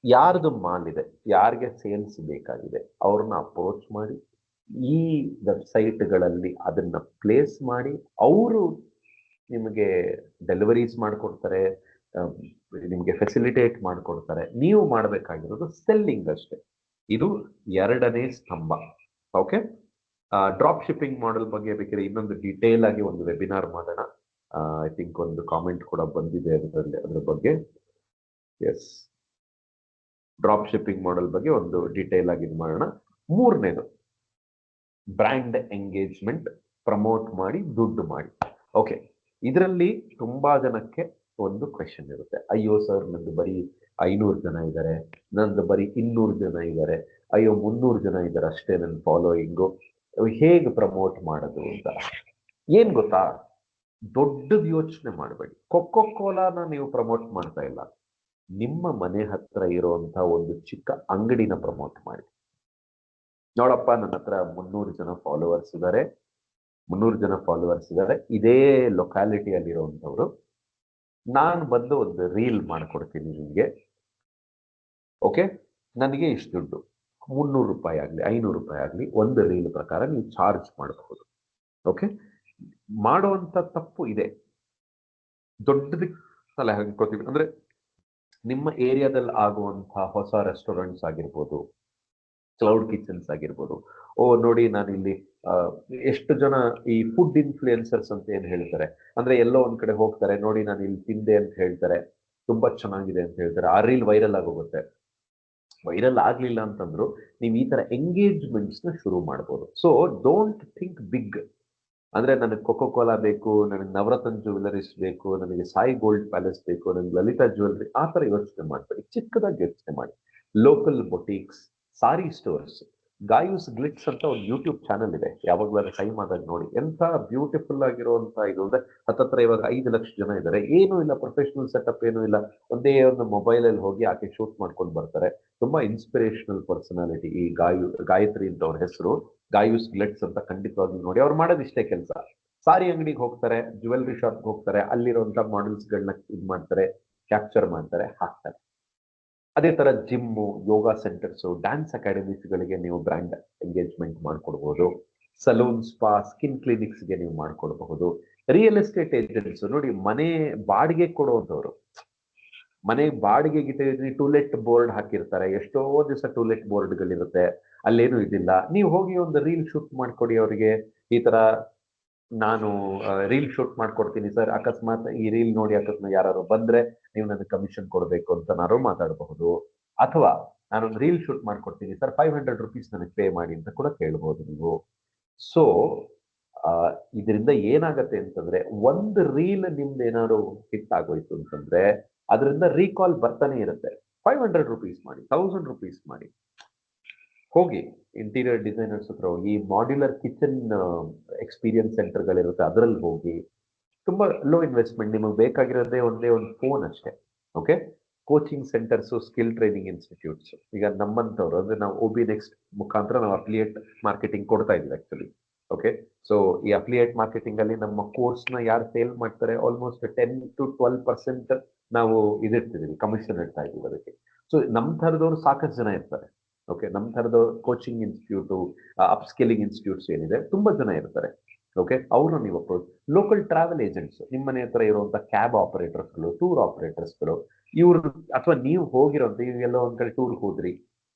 A: ಯಾರ್ದು ಮಾಲ್ ಇದೆ, ಯಾರಿಗೆ ಸೇಲ್ಸ್ ಬೇಕಾಗಿದೆ, ಅವ್ರನ್ನ ಅಪ್ರೋಚ್ ಮಾಡಿ ಈ ವೆಬ್ಸೈಟ್ಗಳಲ್ಲಿ ಅದನ್ನ ಪ್ಲೇಸ್ ಮಾಡಿ ಅವರು ನಿಮಗೆ ಡೆಲಿವರೀಸ್ ಮಾಡಿಕೊಡ್ತಾರೆ, ನಿಮಗೆ ಫೆಸಿಲಿಟೇಟ್ ಮಾಡಿಕೊಡ್ತಾರೆ. ನೀವು ಮಾಡಬೇಕಾಗಿರೋದು ಸೆಲ್ಲಿಂಗ್ ಅಷ್ಟೇ. ಇದು ಎರಡನೇ ಸ್ತಂಭ. ಓಕೆ, ಡ್ರಾಪ್ ಶಿಪ್ಪಿಂಗ್ ಮಾಡೆಲ್ ಬಗ್ಗೆ ಬೇಕಾದ್ರೆ ಇನ್ನೊಂದು ಡೀಟೇಲ್ ಆಗಿ ಒಂದು ವೆಬಿನಾರ್ ಮಾಡೋಣ. ಐ ಥಿಂಕ್ ಒಂದು ಕಾಮೆಂಟ್ ಕೂಡ ಬಂದಿದೆ ಅದ್ರ ಬಗ್ಗೆ. ಎಸ್, ಡ್ರಾಪ್ ಶಿಪ್ಪಿಂಗ್ ಮಾಡೆಲ್ ಬಗ್ಗೆ ಒಂದು ಡೀಟೇಲ್ ಆಗಿ ಮಾಡೋಣ. ಮೂರನೇದು ಬ್ರ್ಯಾಂಡ್ ಎಂಗೇಜ್ಮೆಂಟ್, ಪ್ರಮೋಟ್ ಮಾಡಿ ದುಡ್ಡು ಮಾಡಿ. ಓಕೆ, ಇದರಲ್ಲಿ ತುಂಬಾ ಜನಕ್ಕೆ ಒಂದು ಕ್ವೆಶನ್ ಇರುತ್ತೆ, ಅಯ್ಯೋ ಸರ್ ನಂದು ಬರೀ 500 ಜನ ಇದ್ದಾರೆ, ನಂದು ಬರೀ 200 ಜನ ಇದ್ದಾರೆ, ಅಯ್ಯೋ 300 ಜನ ಇದ್ದಾರೆ ಅಷ್ಟೇ ನನ್ನ ಫಾಲೋಯಿಂಗು, ಹೇಗೆ ಪ್ರಮೋಟ್ ಮಾಡೋದು ಅಂತ. ಏನ್ ಗೊತ್ತಾ, ದೊಡ್ಡದು ಯೋಚನೆ ಮಾಡಬೇಡಿ. ಕೊಕ್ಕೋ ಕೋಲಾನ ನೀವು ಪ್ರಮೋಟ್ ಮಾಡ್ತಾ ಇಲ್ಲ, ನಿಮ್ಮ ಮನೆ ಹತ್ರ ಇರುವಂತ ಒಂದು ಚಿಕ್ಕ ಅಂಗಡಿನ ಪ್ರಮೋಟ್ ಮಾಡಿ. ನೋಡಪ್ಪ, ನನ್ನ ಹತ್ರ 300 ಜನ ಫಾಲೋವರ್ಸ್ ಇದ್ದಾರೆ, 300 ಜನ ಫಾಲೋವರ್ಸ್ ಇದ್ದಾರೆ, ಇದೇ ಲೊಕ್ಯಾಲಿಟಿಯಲ್ಲಿ ಇರುವಂತವ್ರು. ನಾನು ಬಂದು ಒಂದು ರೀಲ್ ಮಾಡ್ಕೊಡ್ತೀನಿ ನಿಮ್ಗೆ. ಓಕೆ, ನನಗೆ ಇಷ್ಟು ದುಡ್ಡು, 300 ರೂಪಾಯಿ ಆಗಲಿ 500 ರೂಪಾಯಿ ಆಗಲಿ, ಒಂದು ರೀಲ್ ಪ್ರಕಾರ ನೀವು ಚಾರ್ಜ್ ಮಾಡಬಹುದು. ಓಕೆ, ಮಾಡುವಂತ ತಪ್ಪು ಇದೆ, ದೊಡ್ಡದಕ್ಕೆ ಸಲಹೆ ಹಾಕೋತೀವಿ. ಅಂದ್ರೆ ನಿಮ್ಮ ಏರಿಯಾದಲ್ಲಿ ಆಗುವಂತಹ ಹೊಸ ರೆಸ್ಟೋರೆಂಟ್ಸ್ ಆಗಿರ್ಬೋದು, ಕ್ಲೌಡ್ ಕಿಚನ್ಸ್ ಆಗಿರ್ಬೋದು. ಓ ನೋಡಿ, ನಾನು ಇಲ್ಲಿ ಎಷ್ಟು ಜನ ಈ ಫುಡ್ ಇನ್ಫ್ಲೂಯೆನ್ಸರ್ಸ್ ಅಂತ ಏನ್ ಹೇಳ್ತಾರೆ, ಅಂದ್ರೆ ಎಲ್ಲೋ ಒಂದ್ ಕಡೆ ಹೋಗ್ತಾರೆ, ನೋಡಿ ನಾನು ಇಲ್ಲಿ ತಿಂದೆ ಅಂತ ಹೇಳ್ತಾರೆ, ತುಂಬಾ ಚೆನ್ನಾಗಿದೆ ಅಂತ ಹೇಳ್ತಾರೆ, ಆ ರೀಲ್ ವೈರಲ್ ಆಗೋಗುತ್ತೆ. ವೈರಲ್ ಆಗ್ಲಿಲ್ಲ ಅಂತಂದ್ರು ನೀವು ಈ ತರ ಎಂಗೇಜ್ಮೆಂಟ್ಸ್ ನ ಶುರು ಮಾಡ್ಬೋದು. So don't think big. ಅಂದ್ರೆ ನನಗೆ ಕೊಕೋ ಕೋಲಾ ಬೇಕು, ನನಗೆ ನವರತ್ನ ಜ್ಯುವೆಲರೀಸ್ ಬೇಕು, ನನಗೆ ಸಾಯಿ ಗೋಲ್ಡ್ ಪ್ಯಾಲೇಸ್ ಬೇಕು, ನನಗೆ ಲಲಿತಾ ಜ್ಯುವೆಲರಿ, ಆ ತರ ಯೋಚನೆ ಮಾಡ್ಬೇಡಿ. ಚಿಕ್ಕದಾಗಿ ಯೋಚನೆ ಮಾಡಿ. ಲೋಕಲ್ ಬೊಟೀಕ್ಸ್, ಸಾರಿ ಸ್ಟೋರ್ಸ್, ಗಾಯೂಸ್ ಗ್ಲಿಟ್ಸ್ ಅಂತ ಒಂದು ಯೂಟ್ಯೂಬ್ ಚಾನಲ್ ಇದೆ, ಯಾವಾಗಲೂ ಟೈಮ್ ಆದಾಗ ನೋಡಿ. ಎಂತ ಬ್ಯೂಟಿಫುಲ್ ಆಗಿರುವಂತ ಇದು ಅಂದ್ರೆ ಹತ್ತತ್ರ ಇವಾಗ 5 ಲಕ್ಷ ಜನ ಇದ್ದಾರೆ, ಏನೂ ಇಲ್ಲ, ಪ್ರೊಫೆಷನಲ್ ಸೆಟಪ್ ಏನೂ ಇಲ್ಲ, ಒಂದೇ ಒಂದು ಮೊಬೈಲ್ ಅಲ್ಲಿ ಹೋಗಿ ಆಕೆ ಶೂಟ್ ಮಾಡ್ಕೊಂಡು ಬರ್ತಾರೆ. ತುಂಬಾ ಇನ್ಸ್ಪಿರೇಷನಲ್ ಪರ್ಸನಾಲಿಟಿ ಈ ಗಾಯತ್ರಿ ಅಂತ ಅವ್ರ ಹೆಸರು. ಗಾಯೂಸ್ ಗ್ಲಿಟ್ಸ್ ಅಂತ ಖಂಡಿತವಾಗ್ಲೂ ನೋಡಿ. ಅವ್ರು ಮಾಡೋದು ಇಷ್ಟೇ ಕೆಲಸ. ಸಾರಿ ಅಂಗಡಿಗೆ ಹೋಗ್ತಾರೆ, ಜ್ಯುವೆಲ್ರಿ ಶಾಪ್ಗೆ ಹೋಗ್ತಾರೆ, ಅಲ್ಲಿರುವಂತ ಮಾಡೆಲ್ಸ್ಗಳನ್ನ ಇದು ಮಾಡ್ತಾರೆ, ಕ್ಯಾಪ್ಚರ್ ಮಾಡ್ತಾರೆ, ಹಾಕ್ತಾರೆ. ಅದೇ ತರ ಜಿಮ್ಮು, ಯೋಗಾ ಸೆಂಟರ್ಸು, ಡ್ಯಾನ್ಸ್ ಅಕಾಡೆಮೀಸ್ಗಳಿಗೆ ನೀವು ಬ್ರ್ಯಾಂಡ್ ಎಂಗೇಜ್ಮೆಂಟ್ ಮಾಡ್ಕೊಡ್ಬೋದು. ಸಲೂನ್, ಸ್ಪಾ, ಸ್ಕಿನ್ ಕ್ಲಿನಿಕ್ಸ್ಗೆ ನೀವು ಮಾಡ್ಕೊಡ್ಬಹುದು. ರಿಯಲ್ ಎಸ್ಟೇಟ್ ಏಜೆಂಟ್ಸ್ ನೋಡಿ, ಮನೆ ಬಾಡಿಗೆ ಕೊಡುವಂಥವ್ರು, ಮನೆ ಬಾಡಿಗೆಗೆ ಟೂಲೆಟ್ ಬೋರ್ಡ್ ಹಾಕಿರ್ತಾರೆ, ಎಷ್ಟೋ ದಿವಸ ಟೂಲೆಟ್ ಬೋರ್ಡ್ಗಳಿರುತ್ತೆ, ಅಲ್ಲೇನು ಇದಿಲ್ಲ. ನೀವು ಹೋಗಿ ಒಂದು ರೀಲ್ ಶೂಟ್ ಮಾಡ್ಕೊಡಿ ಅವರಿಗೆ. ಈ ತರ ನಾನು ರೀಲ್ ಶೂಟ್ ಮಾಡ್ಕೊಡ್ತೀನಿ ಸರ್, ಅಕಸ್ಮಾತ್ ಈ ರೀಲ್ ನೋಡಿ ಅಕಸ್ಮಾತ್ ಯಾರು ಬಂದ್ರೆ ನೀವು ನನಗೆ ಕಮಿಷನ್ ಕೊಡಬೇಕು ಅಂತ ನಾನು ಮಾತಾಡಬಹುದು. ಅಥವಾ ನಾನೊಂದು ರೀಲ್ ಶೂಟ್ ಮಾಡ್ಕೊಡ್ತೀನಿ ಸರ್, 500 ರುಪೀಸ್ ನನಗೆ ಪೇ ಮಾಡಿ ಅಂತ ಕೂಡ ಕೇಳಬಹುದು ನೀವು. ಸೊ ಇದರಿಂದ ಏನಾಗತ್ತೆ ಅಂತಂದ್ರೆ, ಒಂದು ರೀಲ್ ನಿಮ್ದು ಏನಾದ್ರು ಹಿಟ್ ಆಗೋಯ್ತು ಅಂತಂದ್ರೆ ಅದರಿಂದ ರೀಕಾಲ್ ಬರ್ತಾನೆ ಇರುತ್ತೆ. 500 ರುಪೀಸ್ ಮಾಡಿ, 1000 ರುಪೀಸ್ ಮಾಡಿ. ಹೋಗಿ ಇಂಟೀರಿಯರ್ ಡಿಸೈನರ್ಸ್ ಹತ್ರ ಹೋಗಿ, ಮಾಡ್ಯುಲರ್ ಕಿಚನ್ ಎಕ್ಸ್ಪೀರಿಯನ್ಸ್ ಸೆಂಟರ್ಗಳಿರುತ್ತೆ, ಅದರಲ್ಲಿ ಹೋಗಿ. ತುಂಬಾ ಲೋ ಇನ್ವೆಸ್ಟ್ಮೆಂಟ್, ನಿಮಗೆ ಬೇಕಾಗಿರೋದೇ ಒಂದೇ ಒಂದು ಫೋನ್ ಅಷ್ಟೇ. Okay, coaching centres, skill training institutes. ಈಗ ನಮ್ಮಂಥವ್ರು ಅಂದ್ರೆ ನಾವು OB ನೆಕ್ಸ್ಟ್ ಮುಖಾಂತರ ನಾವು ಅಫಿಲಿಯೇಟ್ ಮಾರ್ಕೆಟಿಂಗ್ ಕೊಡ್ತಾ ಇದ್ವಿ ಆಕ್ಚುಲಿ. ಓಕೆ, ಸೊ ಈ ಅಫಿಲಿಯೇಟ್ ಮಾರ್ಕೆಟಿಂಗ್ ಅಲ್ಲಿ ನಮ್ಮ ಕೋರ್ಸ್ ನ ಯಾರು ಸೇಲ್ ಮಾಡ್ತಾರೆ, ಆಲ್ಮೋಸ್ಟ್ 10 to 12% ನಾವು ಇದಿರ್ತಿದೀವಿ, ಕಮಿಷನ್ ಇಡ್ತಾ ಇದೀವಿ ಅದಕ್ಕೆ. ಸೊ ನಮ್ಮ ಥರದವ್ರು ಸಾಕಷ್ಟು ಜನ ಇರ್ತಾರೆ. ಓಕೆ, ನಮ್ಮ ಥರದ ಕೋಚಿಂಗ್ ಇನ್ಸ್ಟಿಟ್ಯೂಟು, ಅಪ್ಸ್ಕಿಲ್ಲಿಂಗ್ ಇನ್ಸ್ಟಿಟ್ಯೂಟ್ಸ್ ಏನಿದೆ, ತುಂಬಾ ಜನ ಇರ್ತಾರೆ. ಓಕೆ, ಅವ್ರನ್ನ ನೀವು ಅಪ್ರೋಚ್. ಲೋಕಲ್ ಟ್ರಾವೆಲ್ ಏಜೆಂಟ್ಸ್, ನಿಮ್ಮ ಮನೆ ಹತ್ರ ಇರುವಂತ ಕ್ಯಾಬ್ ಆಪರೇಟರ್ಸ್ಗಳು, ಟೂರ್ ಆಪರೇಟರ್ಸ್ಗಳು, ಇವ್ರು, ಅಥವಾ ನೀವು ಹೋಗಿರೋಂಥ ಎಲ್ಲೋ ಒಂದ್ ಕಡೆ ಟೂರ್ ಹೋದ್ರಿ,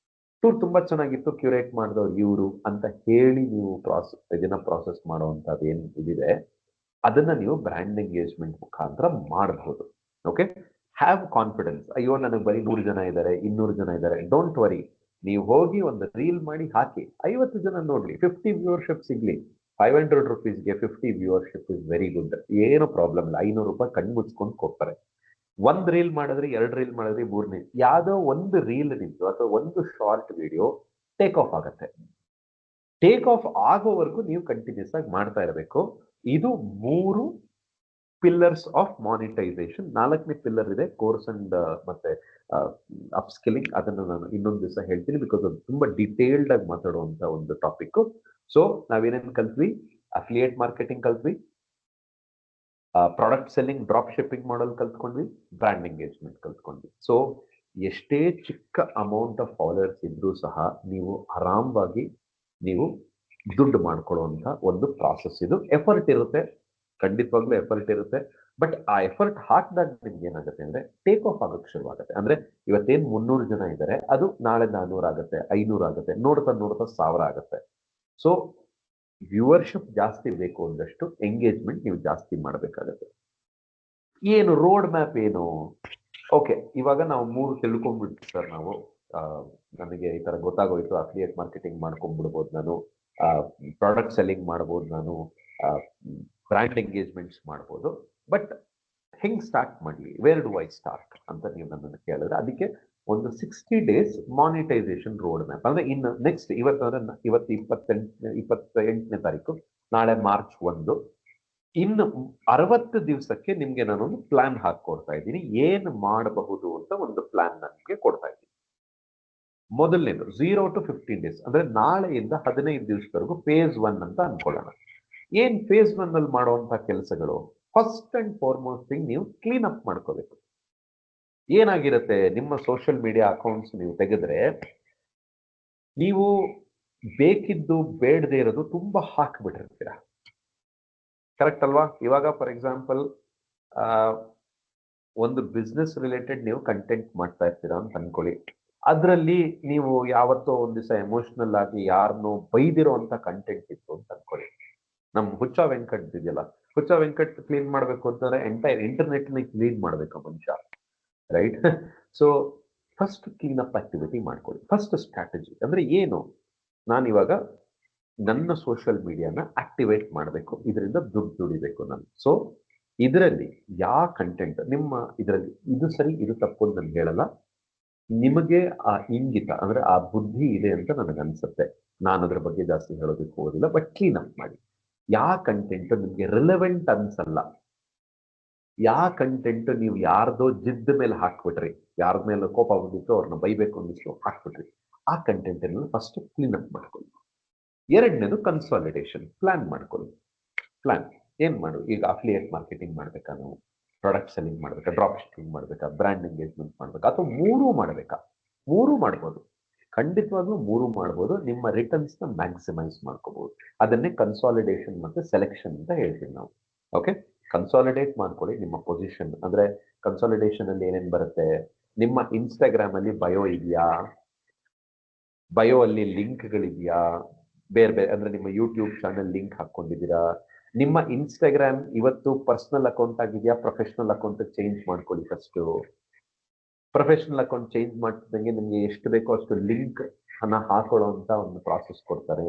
A: ಟೂರ್ ತುಂಬಾ ಚೆನ್ನಾಗಿತ್ತು, ಕ್ಯೂರೇಟ್ ಮಾಡಿದವ್ರು ಇವರು ಅಂತ ಹೇಳಿ ನೀವು ಇದನ್ನ ಪ್ರಾಸೆಸ್ ಮಾಡುವಂತದ್ದು ಏನ್ ಇದಿದೆ, ಅದನ್ನ ನೀವು ಬ್ರ್ಯಾಂಡ್ ಎಂಗೇಜ್ಮೆಂಟ್ ಮುಖಾಂತರ ಮಾಡಬಹುದು. Okay, have confidence. ಅಯ್ಯೋ ನನಗೆ ಬರೀ 100 ಜನ ಇದ್ದಾರೆ, 200 ಜನ ಇದ್ದಾರೆ, ಡೋಂಟ್ ವರಿ. ನೀವು ಹೋಗಿ ಒಂದು ರೀಲ್ ಮಾಡಿ ಹಾಕಿ, 50 ಜನ ನೋಡ್ಲಿ, 50 ವ್ಯೂವರ್ಶಿಪ್ ಸಿಗ್ಲಿ. 500 ರುಪೀಸ್ಗೆ 50 ವ್ಯೂವರ್ಶಿಪ್ ಇಸ್ ವೆರಿ ಗುಡ್, ಏನು ಪ್ರಾಬ್ಲಮ್ ಇಲ್ಲ. 500 ರೂಪಾಯಿ ಕಣ್ಣು ಮುಚ್ಕೊಂಡು ಕೊಡ್ತಾರೆ. ಒಂದ್ ರೀಲ್ ಮಾಡಿದ್ರಿ, 2 ರೀಲ್ ಮಾಡಿದ್ರಿ, 3 ರೀಲ್, ಯಾವ್ದೋ ಒಂದು ರೀಲ್ ನಿಮ್ದು ಅಥವಾ ಒಂದು ಶಾರ್ಟ್ ವಿಡಿಯೋ ಟೇಕ್ ಆಫ್ ಆಗತ್ತೆ. ಟೇಕ್ ಆಫ್ ಆಗೋವರೆಗೂ ನೀವು ಕಂಟಿನ್ಯೂಸ್ ಆಗಿ ಮಾಡ್ತಾ ಇರಬೇಕು. ಇದು 3 ಪಿಲ್ಲರ್ಸ್ ಆಫ್ ಮಾನಿಟೈಸೇಷನ್. 4ನೇ ಪಿಲ್ಲರ್ ಇದೆ ಕೋರ್ಸ್ ಅಂಡ್ ಮತ್ತೆ ಅಪ್ಸ್ಕಿಲ್ಲಿಂಗ್. ಅದನ್ನು ನಾನು ಇನ್ನೊಂದು ದಿವಸ ಹೇಳ್ತೀನಿ, ಬಿಕಾಸ್ ಅದು ತುಂಬಾ ಡಿಟೇಲ್ಡ್ ಆಗಿ ಮಾತಾಡುವಂತ ಒಂದು ಟಾಪಿಕ್. ಸೊ ನಾವೇನೇನು ಕಲ್ತ್ವಿ, ಅಫಿಲಿಯೇಟ್ ಮಾರ್ಕೆಟಿಂಗ್ ಕಲ್ತ್ವಿ, product selling, drop shipping model ಕಲ್ತ್ಕೊಂಡ್ವಿ, ಬ್ರ್ಯಾಂಡ್ ಎಂಗೇಜ್ಮೆಂಟ್ ಕಲ್ತ್ಕೊಂಡ್ವಿ. ಸೊ ಎಷ್ಟೇ ಚಿಕ್ಕ ಅಮೌಂಟ್ ಆಫ್ ಫಾಲೋವರ್ಸ್ ಇದ್ರೂ ಸಹ ನೀವು ಆರಾಮವಾಗಿ ನೀವು ದುಡ್ಡು ಮಾಡ್ಕೊಳ್ಳುವಂತ ಒಂದು ಪ್ರಾಸೆಸ್ ಇದು. ಎಫರ್ಟ್ ಇರುತ್ತೆ, ಖಂಡಿತವಾಗ್ಲೂ ಎಫರ್ಟ್ ಇರುತ್ತೆ. ಬಟ್ ಆ ಎಫರ್ಟ್ ಹಾಕಿದಾಗ ನಿಮ್ಗೆ ಏನಾಗುತ್ತೆ ಅಂದ್ರೆ ಟೇಕ್ ಆಫ್ ಆಗೋಕ್ಕೆ ಶುರುವಾಗುತ್ತೆ. ಅಂದ್ರೆ ಇವತ್ತೇನ್ 300 ಜನ ಇದ್ದಾರೆ, ಅದು ನಾಳೆ 400 ಆಗುತ್ತೆ, 500 ಆಗುತ್ತೆ, ನೋಡ್ತಾ ನೋಡ್ತಾ 1000 ಆಗುತ್ತೆ. ಸೊ ವ್ಯೂವರ್ಶಿಪ್ ಜಾಸ್ತಿ ಬೇಕು ಅಂದಷ್ಟು ಎಂಗೇಜ್ಮೆಂಟ್ ನೀವು ಜಾಸ್ತಿ ಮಾಡಬೇಕಾಗತ್ತೆ. ಏನು ರೋಡ್ ಮ್ಯಾಪ್ ಏನು? ಓಕೆ, ಇವಾಗ ನಾವು 3 ತಿಳ್ಕೊಂಡ್ಬಿಟ್ಟು ಸರ್ ನಾವು ನನಗೆ ಈ ತರ ಗೊತ್ತಾಗೋಯ್ತು, ಅಫಿಲಿಯೇಟ್ ಮಾರ್ಕೆಟಿಂಗ್ ಮಾಡ್ಕೊಂಡ್ಬಿಡ್ಬೋದು ನಾನು, ಪ್ರಾಡಕ್ಟ್ ಸೆಲ್ಲಿಂಗ್ ಮಾಡ್ಬೋದು ನಾನು, ಬ್ರ್ಯಾಂಡ್ ಎಂಗೇಜ್ಮೆಂಟ್ಸ್ ಮಾಡ್ಬೋದು. ಬಟ್ ಹೆಂಗ್ ಸ್ಟಾರ್ಟ್ ಮಾಡಲಿ, ವೇರ್ ಡು ಐ ಸ್ಟಾರ್ಟ್ ಅಂತ ನೀವು ನನ್ನನ್ನು ಕೇಳಿದ್ರೆ, ಅದಕ್ಕೆ ಒಂದು 60 days ಮಾನಿಟೈಸೇಷನ್ ರೋಡ್ ಮ್ಯಾಪ್. ಅಂದ್ರೆ ಇನ್ನು ನೆಕ್ಸ್ಟ್ ಇವತ್ತು 28ನೇ ತಾರೀಕು, ನಾಳೆ ಮಾರ್ಚ್ 1. ಇನ್ನು 60 ದಿವಸಕ್ಕೆ ನಿಮ್ಗೆ ನಾನೊಂದು ಪ್ಲಾನ್ ಹಾಕೊಡ್ತಾ ಇದ್ದೀನಿ. ಏನು ಮಾಡಬಹುದು ಅಂತ ಒಂದು ಪ್ಲಾನ್ ನನಗೆ ಕೊಡ್ತಾ ಇದ್ದೀನಿ. ಮೊದಲನೇದು 0 to 15 days, ಅಂದ್ರೆ ನಾಳೆಯಿಂದ 15 ದಿವಸದವರೆಗೂ ಫೇಸ್ 1 ಅಂತ ಅನ್ಕೊಳ್ಳೋಣ. ಏನ್ ಫೇಸ್ 1 ಅಲ್ಲಿ ಮಾಡುವಂತ ಕೆಲಸಗಳು? ಫಸ್ಟ್ ಅಂಡ್ ಫಾರ್ಮೋಸ್ಟ್ ಥಿಂಗ್, ನೀವು ಕ್ಲೀನ್ ಅಪ್ ಮಾಡ್ಕೋಬೇಕು. ಏನಾಗಿರುತ್ತೆ, ನಿಮ್ಮ ಸೋಷಿಯಲ್ ಮೀಡಿಯಾ ಅಕೌಂಟ್ಸ್ ನೀವು ತೆಗೆದ್ರೆ, ನೀವು ಬೇಕಿದ್ದು ಬೇಡದೇ ಇರೋದು ತುಂಬಾ ಹಾಕ್ಬಿಟ್ಟಿರ್ತೀರ. ಕರೆಕ್ಟ್ ಅಲ್ವಾ? ಇವಾಗ ಫಾರ್ ಎಕ್ಸಾಂಪಲ್ ಒಂದು ಬಿಸ್ನೆಸ್ ರಿಲೇಟೆಡ್ ನೀವು ಕಂಟೆಂಟ್ ಮಾಡ್ತಾ ಇರ್ತೀರಾ ಅಂತ ಅನ್ಕೊಳ್ಳಿ. ಅದರಲ್ಲಿ ನೀವು ಯಾವತ್ತೋ ಒಂದ್ ದಿವಸ ಎಮೋಷನಲ್ ಆಗಿ ಯಾರನ್ನೋ ಬೈದಿರೋ ಅಂತ ಕಂಟೆಂಟ್ ಇತ್ತು ಅಂತ ಅನ್ಕೊಳ್ಳಿ. ನಮ್ ಹುಚ್ಚ ವೆಂಕಟ್ ಇದೆಯಲ್ಲ, ಹುಚ್ಚ ವೆಂಕಟ್ ಕ್ಲೀನ್ ಮಾಡ್ಬೇಕು ಅಂತಂದ್ರೆ ಎಂಟೈರ್ ಇಂಟರ್ನೆಟ್ ನ ಕ್ಲೀನ್ ಮಾಡ್ಬೇಕು ಮನುಷ್ಯ, right? So first clean up activity ಮಾಡ್ಕೊಳ್ಳಿ. ಫಸ್ಟ್ ಸ್ಟ್ರಾಟಜಿ ಅಂದ್ರೆ ಏನು? ನಾನು ಇವಾಗ ನನ್ನ ಸೋಷಿಯಲ್ ಮೀಡಿಯಾನ ಆಕ್ಟಿವೇಟ್ ಮಾಡಬೇಕು, ಇದರಿಂದ ದುಡ್ಡು ದುಡಿಬೇಕು ನಾನು. ಸೊ ಇದರಲ್ಲಿ ಯಾವ ಕಂಟೆಂಟ್ ನಿಮ್ಮ ಇದರಲ್ಲಿ ಇದು ಸರಿ ಇದು ತಪ್ಪು ಅಂತ ನಾನು ಹೇಳಲ್ಲ. ನಿಮಗೆ ಆ ಇಂಗಿತ ಅಂದ್ರೆ ಆ ಬುದ್ಧಿ ಇದೆ ಅಂತ ನನಗನ್ಸುತ್ತೆ. ನಾನು ಅದ್ರ ಬಗ್ಗೆ ಜಾಸ್ತಿ ಹೇಳೋದಕ್ಕೆ ಹೋಗೋದಿಲ್ಲ. ಬಟ್ ಕ್ಲೀನ್ ಅಪ್ ಮಾಡಿ. ಯಾವ ಕಂಟೆಂಟ್ ನಿಮ್ಗೆ ರಿಲೆವೆಂಟ್ ಅನ್ಸಲ್ಲ, ಯಾವ ಕಂಟೆಂಟ್ ನೀವು ಯಾರ್ದೋ ಜಿದ್ದ ಮೇಲೆ ಹಾಕ್ಬಿಟ್ರಿ, ಯಾರ ಮೇಲೆ ಕೋಪ ಬಂದಿತ್ತು ಅವ್ರನ್ನ ಬೈಬೇಕು ಅಂದಿತ್ತು ಹಾಕ್ಬಿಟ್ರಿ, ಆ ಕಂಟೆಂಟ್ ಅನ್ನು ಫಸ್ಟ್ ಕ್ಲೀನ್ ಅಪ್ ಮಾಡ್ಕೊಳ್ಳಿ. ಎರಡನೇದು ಕನ್ಸಾಲಿಡೇಷನ್. ಪ್ಲಾನ್ ಮಾಡ್ಕೊಳ್ಳಿ. ಪ್ಲಾನ್ ಏನ್ ಮಾಡು, ಈಗ ಅಫಿಲಿಯೇಟ್ ಮಾರ್ಕೆಟಿಂಗ್ ಮಾಡ್ಬೇಕಾ, ನಾವು ಪ್ರಾಡಕ್ಟ್ ಸೆಲ್ಲಿಂಗ್ ಮಾಡ್ಬೇಕಾ, ಡ್ರಾಪ್ ಶಿಪ್ಪಿಂಗ್ ಮಾಡ್ಬೇಕಾ, ಬ್ರ್ಯಾಂಡ್ ಎಂಗೇಜ್ಮೆಂಟ್ ಮಾಡ್ಬೇಕಾ, ಅಥವಾ ಮೂರೂ ಮಾಡ್ಬೇಕಾ? ಮೂರೂ ಮಾಡ್ಬೋದು, ಖಂಡಿತವಾಗ್ಲೂ ಮೂರು ಮಾಡ್ಬೋದು. ನಿಮ್ಮ ರಿಟರ್ನ್ಸ್ ನ ಮ್ಯಾಕ್ಸಿಮೈಸ್ ಮಾಡ್ಕೋಬಹುದು. ಅದನ್ನೇ ಕನ್ಸಾಲಿಡೇಷನ್ ಮತ್ತೆ ಸೆಲೆಕ್ಷನ್ ಅಂತ ಹೇಳ್ತೀವಿ ನಾವು. ಓಕೆ, ಕನ್ಸಾಲಿಡೇಟ್ ಮಾಡ್ಕೊಳ್ಳಿ ನಿಮ್ಮ ಪೊಸಿಷನ್. ಅಂದ್ರೆ ಕನ್ಸಾಲಿಡೇಷನ್ ಅಲ್ಲಿ ಏನೇನ್ ಬರುತ್ತೆ? ನಿಮ್ಮ ಇನ್ಸ್ಟಾಗ್ರಾಮ್ ಅಲ್ಲಿ ಬಯೋ ಇದೆಯಾ? ಬಯೋ ಅಲ್ಲಿ ಲಿಂಕ್ಗಳಿದೆಯಾ? ಬೇರೆ ಬೇರೆ ಅಂದ್ರೆ ನಿಮ್ಮ ಯೂಟ್ಯೂಬ್ ಚಾನೆಲ್ ಲಿಂಕ್ ಹಾಕೊಂಡಿದ್ದೀರಾ? ನಿಮ್ಮ ಇನ್ಸ್ಟಾಗ್ರಾಮ್ ಇವತ್ತು ಪರ್ಸನಲ್ ಅಕೌಂಟ್ ಆಗಿದೆಯಾ, ಪ್ರೊಫೆಷನಲ್ ಅಕೌಂಟ್ ಚೇಂಜ್ ಮಾಡ್ಕೊಳ್ಳಿ. ಫಸ್ಟ್ ಪ್ರೊಫೆಷನಲ್ ಅಕೌಂಟ್ ಚೇಂಜ್ ಮಾಡ್ತಿದ್ದಂಗೆ ನಿಮ್ಗೆ ಎಷ್ಟು ಬೇಕೋ ಅಷ್ಟು ಲಿಂಕ್ ಅನ್ನ ಹಾಕೊಳ್ಳೋ ಅಂತ ಒಂದು ಪ್ರಾಸೆಸ್ ಕೊಡ್ತಾರೆ.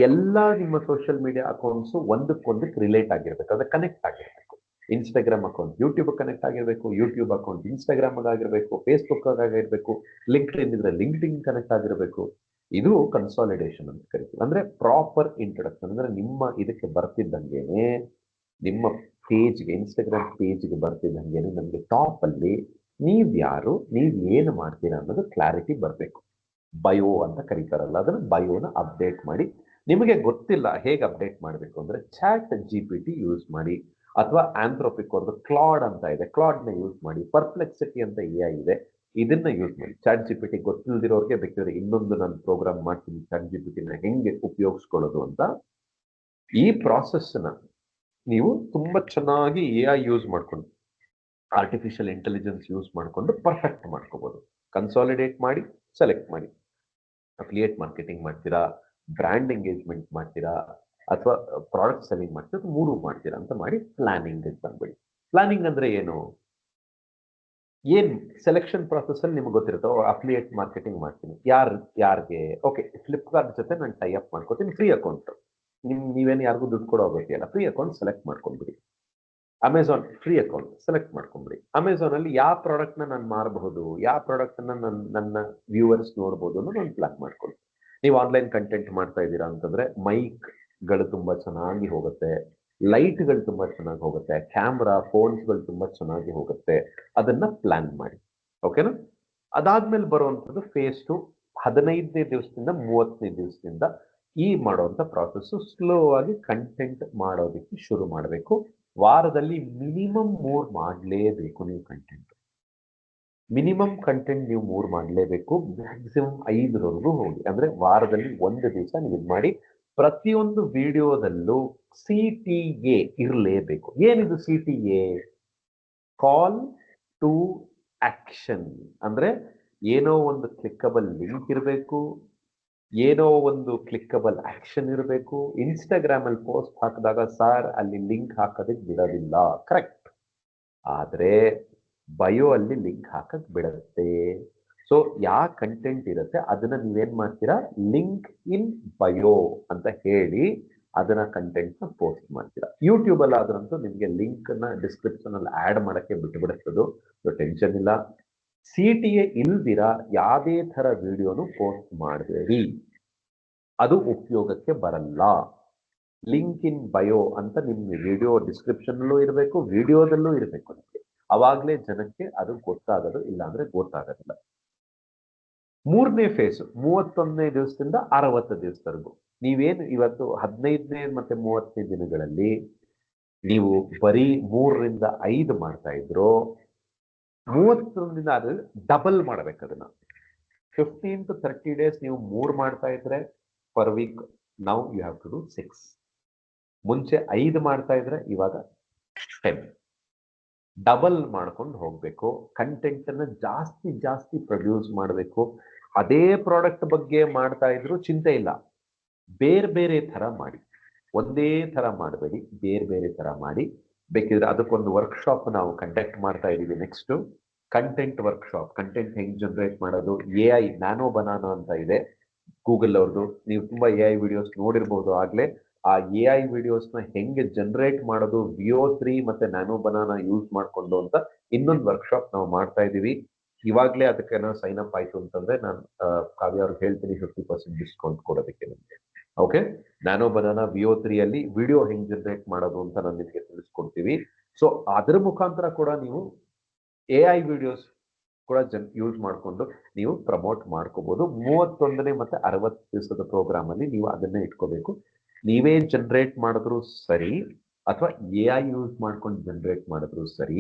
A: ಎಲ್ಲ ನಿಮ್ಮ ಸೋಷಿಯಲ್ ಮೀಡಿಯಾ ಅಕೌಂಟ್ಸ್ ಒಂದಕ್ಕೊಂದಕ್ಕೆ ರಿಲೇಟ್ ಆಗಿರ್ಬೇಕು, ಅಂದ್ರೆ ಕನೆಕ್ಟ್ ಆಗಿರ್ಬೇಕು. ಇನ್ಸ್ಟಾಗ್ರಾಮ್ ಅಕೌಂಟ್ ಯೂಟ್ಯೂಬ್ ಕನೆಕ್ಟ್ ಆಗಿರ್ಬೇಕು, ಯೂಟ್ಯೂಬ್ ಅಕೌಂಟ್ ಇನ್ಸ್ಟಾಗ್ರಾಮ್ ಆಗಿರ್ಬೇಕು, ಫೇಸ್ಬುಕ್ ಆಗಿರ್ಬೇಕು, ಲಿಂಕ್ಡ್ಇನ್ ಇದ್ರೆ ಲಿಂಕ್ಡ್ಇನ್ ಕನೆಕ್ಟ್ ಆಗಿರ್ಬೇಕು. ಇದು ಕನ್ಸಾಲಿಡೇಷನ್ ಅಂತ ಕರಿತೀವಿ. ಅಂದ್ರೆ ಪ್ರಾಪರ್ ಇಂಟ್ರೊಡಕ್ಷನ್. ಅಂದ್ರೆ ನಿಮ್ಮ ಇದಕ್ಕೆ ಬರ್ತಿದ್ದಂಗೆನೆ, ನಿಮ್ಮ ಪೇಜ್ಗೆ, ಇನ್ಸ್ಟಾಗ್ರಾಮ್ ಪೇಜ್ಗೆ ಬರ್ತಿದ್ದಂಗೆನೆ ನಮ್ಗೆ ಟಾಪ್ ಅಲ್ಲಿ ನೀವ್ ಯಾರು, ನೀವ್ ಏನು ಮಾಡ್ತೀರಾ ಅನ್ನೋದು ಕ್ಲಾರಿಟಿ ಬರಬೇಕು. ಬಯೋ ಅಂತ ಕರೀತಾರಲ್ಲ, ಅದನ್ನ ಬಯೋನ ಅಪ್ಡೇಟ್ ಮಾಡಿ. ನಿಮಗೆ ಗೊತ್ತಿಲ್ಲ ಹೇಗೆ ಅಪ್ಡೇಟ್ ಮಾಡಬೇಕು ಅಂದ್ರೆ ಚಾಟ್ GPT ಯೂಸ್ ಮಾಡಿ, ಅಥವಾ ಆಂಥ್ರೋಪಿಕ್ ಅವ್ರದ್ದು ಕ್ಲಾಡ್ ಅಂತ ಇದೆ, ಕ್ಲಾಡ್ ನ ಯೂಸ್ ಮಾಡಿ. ಪರ್ಪ್ಲೆಕ್ಸಿಟಿ ಅಂತ AI ಇದೆ, ಇದನ್ನ ಯೂಸ್ ಮಾಡಿ. ಚಾಟ್ GPT ಗೊತ್ತಿಲ್ದಿರೋರ್ಗೆ ಬೇಕಾದ್ರೆ ಇನ್ನೊಂದು ನಾನು ಪ್ರೋಗ್ರಾಮ್ ಮಾಡ್ತೀನಿ, ಚಾಟ್ GPT ನ ಹೆಂಗೆ ಉಪಯೋಗಿಸ್ಕೊಳ್ಳೋದು ಅಂತ. ಈ ಪ್ರಾಸೆಸ್ ನ ನೀವು ತುಂಬಾ ಚೆನ್ನಾಗಿ AI ಯೂಸ್ ಮಾಡ್ಕೊಂಡು, ಆರ್ಟಿಫಿಷಿಯಲ್ ಇಂಟೆಲಿಜೆನ್ಸ್ ಯೂಸ್ ಮಾಡಿಕೊಂಡು ಪರ್ಫೆಕ್ಟ್ ಮಾಡ್ಕೋಬಹುದು. ಕನ್ಸಾಲಿಡೇಟ್ ಮಾಡಿ, ಸೆಲೆಕ್ಟ್ ಮಾಡಿ. ಅಫಿಲಿಯೇಟ್ ಮಾರ್ಕೆಟಿಂಗ್ ಮಾಡ್ತೀರಾ, ಬ್ರ್ಯಾಂಡ್ ಎಂಗೇಜ್ಮೆಂಟ್ ಮಾಡ್ತೀರಾ, ಅಥವಾ ಪ್ರಾಡಕ್ಟ್ ಸೆಲ್ಲಿಂಗ್ ಮಾಡ್ತೀರಾ, ಮೂರು ಮಾಡ್ತೀರಾ ಅಂತ ಮಾಡಿ ಪ್ಲಾನಿಂಗ್ ಬಂದ್ಬಿಡಿ. ಪ್ಲಾನಿಂಗ್ ಅಂದ್ರೆ ಏನು? ಏನ್ ಸೆಲೆಕ್ಷನ್ ಪ್ರಾಸೆಸ್ ಅಲ್ಲಿ ನಿಮ್ಗೆ ಗೊತ್ತಿರುತ್ತೋ, ಅಫಿಲಿಯೇಟ್ ಮಾರ್ಕೆಟಿಂಗ್ ಮಾಡ್ತೀನಿ, ಯಾರಿಗೆ? ಓಕೆ, ಫ್ಲಿಪ್ಕಾರ್ಟ್ ಜೊತೆ ನಾನು ಟೈ ಅಪ್ ಮಾಡ್ಕೋತೀನಿ, ಫ್ರೀ ಅಕೌಂಟ್. ನೀವೇನು ಯಾರಿಗೂ ದುಡ್ಡು ಕೊಡೋ ಅಗತ್ಯ ಇಲ್ಲ, ಫ್ರೀ ಅಕೌಂಟ್ ಸೆಲೆಕ್ಟ್ ಮಾಡ್ಕೊಂಡ್ಬಿಡಿ. ಅಮೆಝಾನ್ ಫ್ರೀ ಅಕೌಂಟ್ ಸೆಲೆಕ್ಟ್ ಮಾಡ್ಕೊಂಡ್ಬಿಡಿ. ಅಮೆಝಾನ್ ಅಲ್ಲಿ ಯಾವ ಪ್ರಾಡಕ್ಟ್ ನ ನಾನು ಮಾರಬಹುದು, ಯಾವ ಪ್ರಾಡಕ್ಟ್ ಅನ್ನ ನನ್ನ ವ್ಯೂವರ್ಸ್ ನೋಡಬಹುದು ಅನ್ನೋದು ಒಂದು ಪ್ಲಾನ್ ಮಾಡ್ಕೊಳ್ಳಿ. ನೀವು ಆನ್ಲೈನ್ ಕಂಟೆಂಟ್ ಮಾಡ್ತಾ ಇದ್ದೀರಾ ಅಂತಂದ್ರೆ ಮೈಕ್ ಗಳು ತುಂಬಾ ಚೆನ್ನಾಗಿ ಹೋಗುತ್ತೆ, ಲೈಟ್ ಗಳು ತುಂಬಾ ಚೆನ್ನಾಗಿ ಹೋಗುತ್ತೆ, ಕ್ಯಾಮ್ರಾ ಫೋನ್ಸ್ ಗಳು ತುಂಬಾ ಚೆನ್ನಾಗಿ ಹೋಗುತ್ತೆ. ಅದನ್ನ ಪ್ಲಾನ್ ಮಾಡಿ. ಓಕೆನಾ? ಅದಾದ್ಮೇಲೆ ಬರುವಂತದ್ದು ಫೇಸ್ 2. 15ನೇ ದಿವಸದಿಂದ 30ನೇ ದಿವಸದಿಂದ ಈ ಮಾಡುವಂತ ಪ್ರಾಸೆಸ್ ಸ್ಲೋ ಆಗಿ ಕಂಟೆಂಟ್ ಮಾಡೋದಕ್ಕೆ ಶುರು ಮಾಡಬೇಕು. ವಾರದಲ್ಲಿ ಮಿನಿಮಮ್ 3 ಮಾಡಲೇಬೇಕು ನೀವು ಕಂಟೆಂಟ್. ಮಿನಿಮಮ್ ಕಂಟೆಂಟ್ ನೀವು 3 ಮಾಡಲೇಬೇಕು. ಮ್ಯಾಕ್ಸಿಮಮ್ 5ರವರೆಗೂ ಹೋಗಿ. ಅಂದ್ರೆ ವಾರದಲ್ಲಿ ಒಂದು ದಿವಸ ನೀವು ಇದು ಮಾಡಿ. ಪ್ರತಿಯೊಂದು ವಿಡಿಯೋದಲ್ಲೂ CTA ಇರಲೇಬೇಕು. ಏನಿದು CTA? Call to action. ಅಂದ್ರೆ ಏನೋ ಒಂದು ಕ್ಲಿಕ್ಕಬಲ್ ಲಿಂಕ್ ಇರಬೇಕು, ಏನೋ ಒಂದು ಕ್ಲಿಕ್ಕಬಲ್ ಆಕ್ಷನ್ ಇರಬೇಕು. ಇನ್ಸ್ಟಾಗ್ರಾಮ್ ಅಲ್ಲಿ ಪೋಸ್ಟ್ ಹಾಕಿದಾಗ ಸಾರ್ ಅಲ್ಲಿ ಲಿಂಕ್ ಹಾಕೋದಕ್ಕೆ ಬಿಡೋದಿಲ್ಲ, ಕರೆಕ್ಟ್. ಆದ್ರೆ ಬಯೋ ಅಲ್ಲಿ ಲಿಂಕ್ ಹಾಕಕ್ ಬಿಡುತ್ತೆ. ಸೊ ಯಾವ ಕಂಟೆಂಟ್ ಇರುತ್ತೆ ಅದನ್ನ ನೀವೇನ್ ಮಾಡ್ತೀರಾ, ಲಿಂಕ್ ಇನ್ ಬಯೋ ಅಂತ ಹೇಳಿ ಅದನ್ನ ಕಂಟೆಂಟ್ ನ ಪೋಸ್ಟ್ ಮಾಡ್ತೀರಾ. ಯೂಟ್ಯೂಬ್ ಅಲ್ಲಿ ಆದ್ರಂತೂ ನಿಮ್ಗೆ ಲಿಂಕ್ ನ ಡಿಸ್ಕ್ರಿಪ್ಷನ್ ಅಲ್ಲಿ ಆಡ್ ಮಾಡಕ್ಕೆ ಬಿಟ್ಟುಬಿಡುತ್ತದು, ಟೆನ್ಷನ್ ಇಲ್ಲ. CTA ಇಲ್ದಿರ ಯಾವುದೇ ತರ ವಿಡಿಯೋನು ಪೋಸ್ಟ್ ಮಾಡಬೇಡಿ, ಅದು ಉಪಯೋಗಕ್ಕೆ ಬರಲ್ಲ. ಲಿಂಕ್ ಇನ್ ಬಯೋ ಅಂತ ನಿಮ್ಮ ವಿಡಿಯೋ ಡಿಸ್ಕ್ರಿಪ್ಷನ್ ಇರಬೇಕು, ವಿಡಿಯೋದಲ್ಲೂ ಇರಬೇಕು ನಿಮಗೆ. ಅವಾಗ್ಲೇ ಜನಕ್ಕೆ ಅದು ಗೊತ್ತಾಗೋದು, ಇಲ್ಲ ಅಂದ್ರೆ ಗೊತ್ತಾಗೋದಿಲ್ಲ. ಮೂರನೇ ಫೇಸ್ 31ನೇ ದಿವಸದಿಂದ 60 ದಿವಸದವರೆಗೂ. ನೀವೇನು ಇವತ್ತು 15ನೇ ಮತ್ತೆ 30ನೇ ದಿನಗಳಲ್ಲಿ ನೀವು ಬರೀ 3ರಿಂದ 5 ಮಾಡ್ತಾ ಇದ್ರು, 30ರಿಂದ ಅದು ಡಬಲ್ ಮಾಡ್ಬೇಕು ಅದನ್ನ. 15 to 30 days ನೀವು 3 ಮಾಡ್ತಾ ಇದ್ರೆ per week, now you have to do 6. ಮುಂಚೆ 5 ಮಾಡ್ತಾ ಇದ್ರೆ ಇವಾಗ 10. ಡಬಲ್ ಮಾಡ್ಕೊಂಡು ಹೋಗ್ಬೇಕು. ಕಂಟೆಂಟ್ ಅನ್ನ ಜಾಸ್ತಿ ಪ್ರೊಡ್ಯೂಸ್ ಮಾಡಬೇಕು. ಅದೇ ಪ್ರಾಡಕ್ಟ್ ಬಗ್ಗೆ ಮಾಡ್ತಾ ಇದ್ರು ಚಿಂತೆ ಇಲ್ಲ, ಬೇರೆ ತರ ಮಾಡಿ. ಒಂದೇ ತರ ಮಾಡಬೇಡಿ, ಬೇರೆ ತರ ಮಾಡಿ. ಬೇಕಿದ್ರೆ ಅದಕ್ಕೊಂದು ವರ್ಕ್ಶಾಪ್ ನಾವು ಕಂಡಕ್ಟ್ ಮಾಡ್ತಾ ಇದೀವಿ. ನೆಕ್ಸ್ಟ್ ಕಂಟೆಂಟ್ ವರ್ಕ್ಶಾಪ್, ಕಂಟೆಂಟ್ ಹೆಂಗ್ ಜನರೇಟ್ ಮಾಡೋದು. AI ನ್ಯಾನೋ ಬನಾನಾ ಅಂತ ಇದೆ ಗೂಗಲ್ ಅವ್ರದ್ದು, ನೀವು ತುಂಬಾ AI ವಿಡಿಯೋಸ್ ನೋಡಿರ್ಬಹುದು ಆಗ್ಲೇ. ಆ AI ವಿಡಿಯೋಸ್ ನ ಹೆಂಗೆ ಜನರೇಟ್ ಮಾಡೋದು VO3 ಮತ್ತೆ ನ್ಯಾನೋ ಬನಾನಾ ಯೂಸ್ ಮಾಡ್ಕೊಂಡು ಅಂತ ಇನ್ನೊಂದು ವರ್ಕ್ಶಾಪ್ ನಾವು ಮಾಡ್ತಾ ಇದೀವಿ. ಇವಾಗ್ಲೇ ಅದಕ್ಕೆ ಸೈನ್ ಅಪ್ ಆಯ್ತು ಅಂತಂದ್ರೆ ನಾನು ಕಾವ್ಯ ಅವ್ರಿಗೆ ಹೇಳ್ತೀನಿ 50% ಡಿಸ್ಕೌಂಟ್ ಕೊಡೋದಕ್ಕೆ ನಿಮಗೆ. ಓಕೆ, ನ್ಯಾನೋ ಬನಾನಾ VO3 ಅಲ್ಲಿ ವಿಡಿಯೋ ಹೆಂಗ್ ಜನರೇಟ್ ಮಾಡೋದು ಅಂತ ನಾನು ನಿಮಗೆ ತಿಳಿಸ್ಕೊಡ್ತೀವಿ. ಸೊ ಅದ್ರ ಮುಖಾಂತರ ಕೂಡ ನೀವು AI ವಿಡಿಯೋಸ್ ಕೂಡ ಯೂಸ್ ಮಾಡಿಕೊಂಡು ನೀವು ಪ್ರಮೋಟ್ ಮಾಡ್ಕೋಬಹುದು. 31ನೇ ಮತ್ತೆ 60 ದಿವಸದ ಪ್ರೋಗ್ರಾಮ್ ಅಲ್ಲಿ ನೀವು ಅದನ್ನೇ ಇಟ್ಕೋಬೇಕು. ನೀವೇ ಜನರೇಟ್ ಮಾಡಿದ್ರು ಸರಿ ಅಥವಾ AI ಯೂಸ್ ಮಾಡ್ಕೊಂಡು ಜನರೇಟ್ ಮಾಡಿದ್ರು ಸರಿ,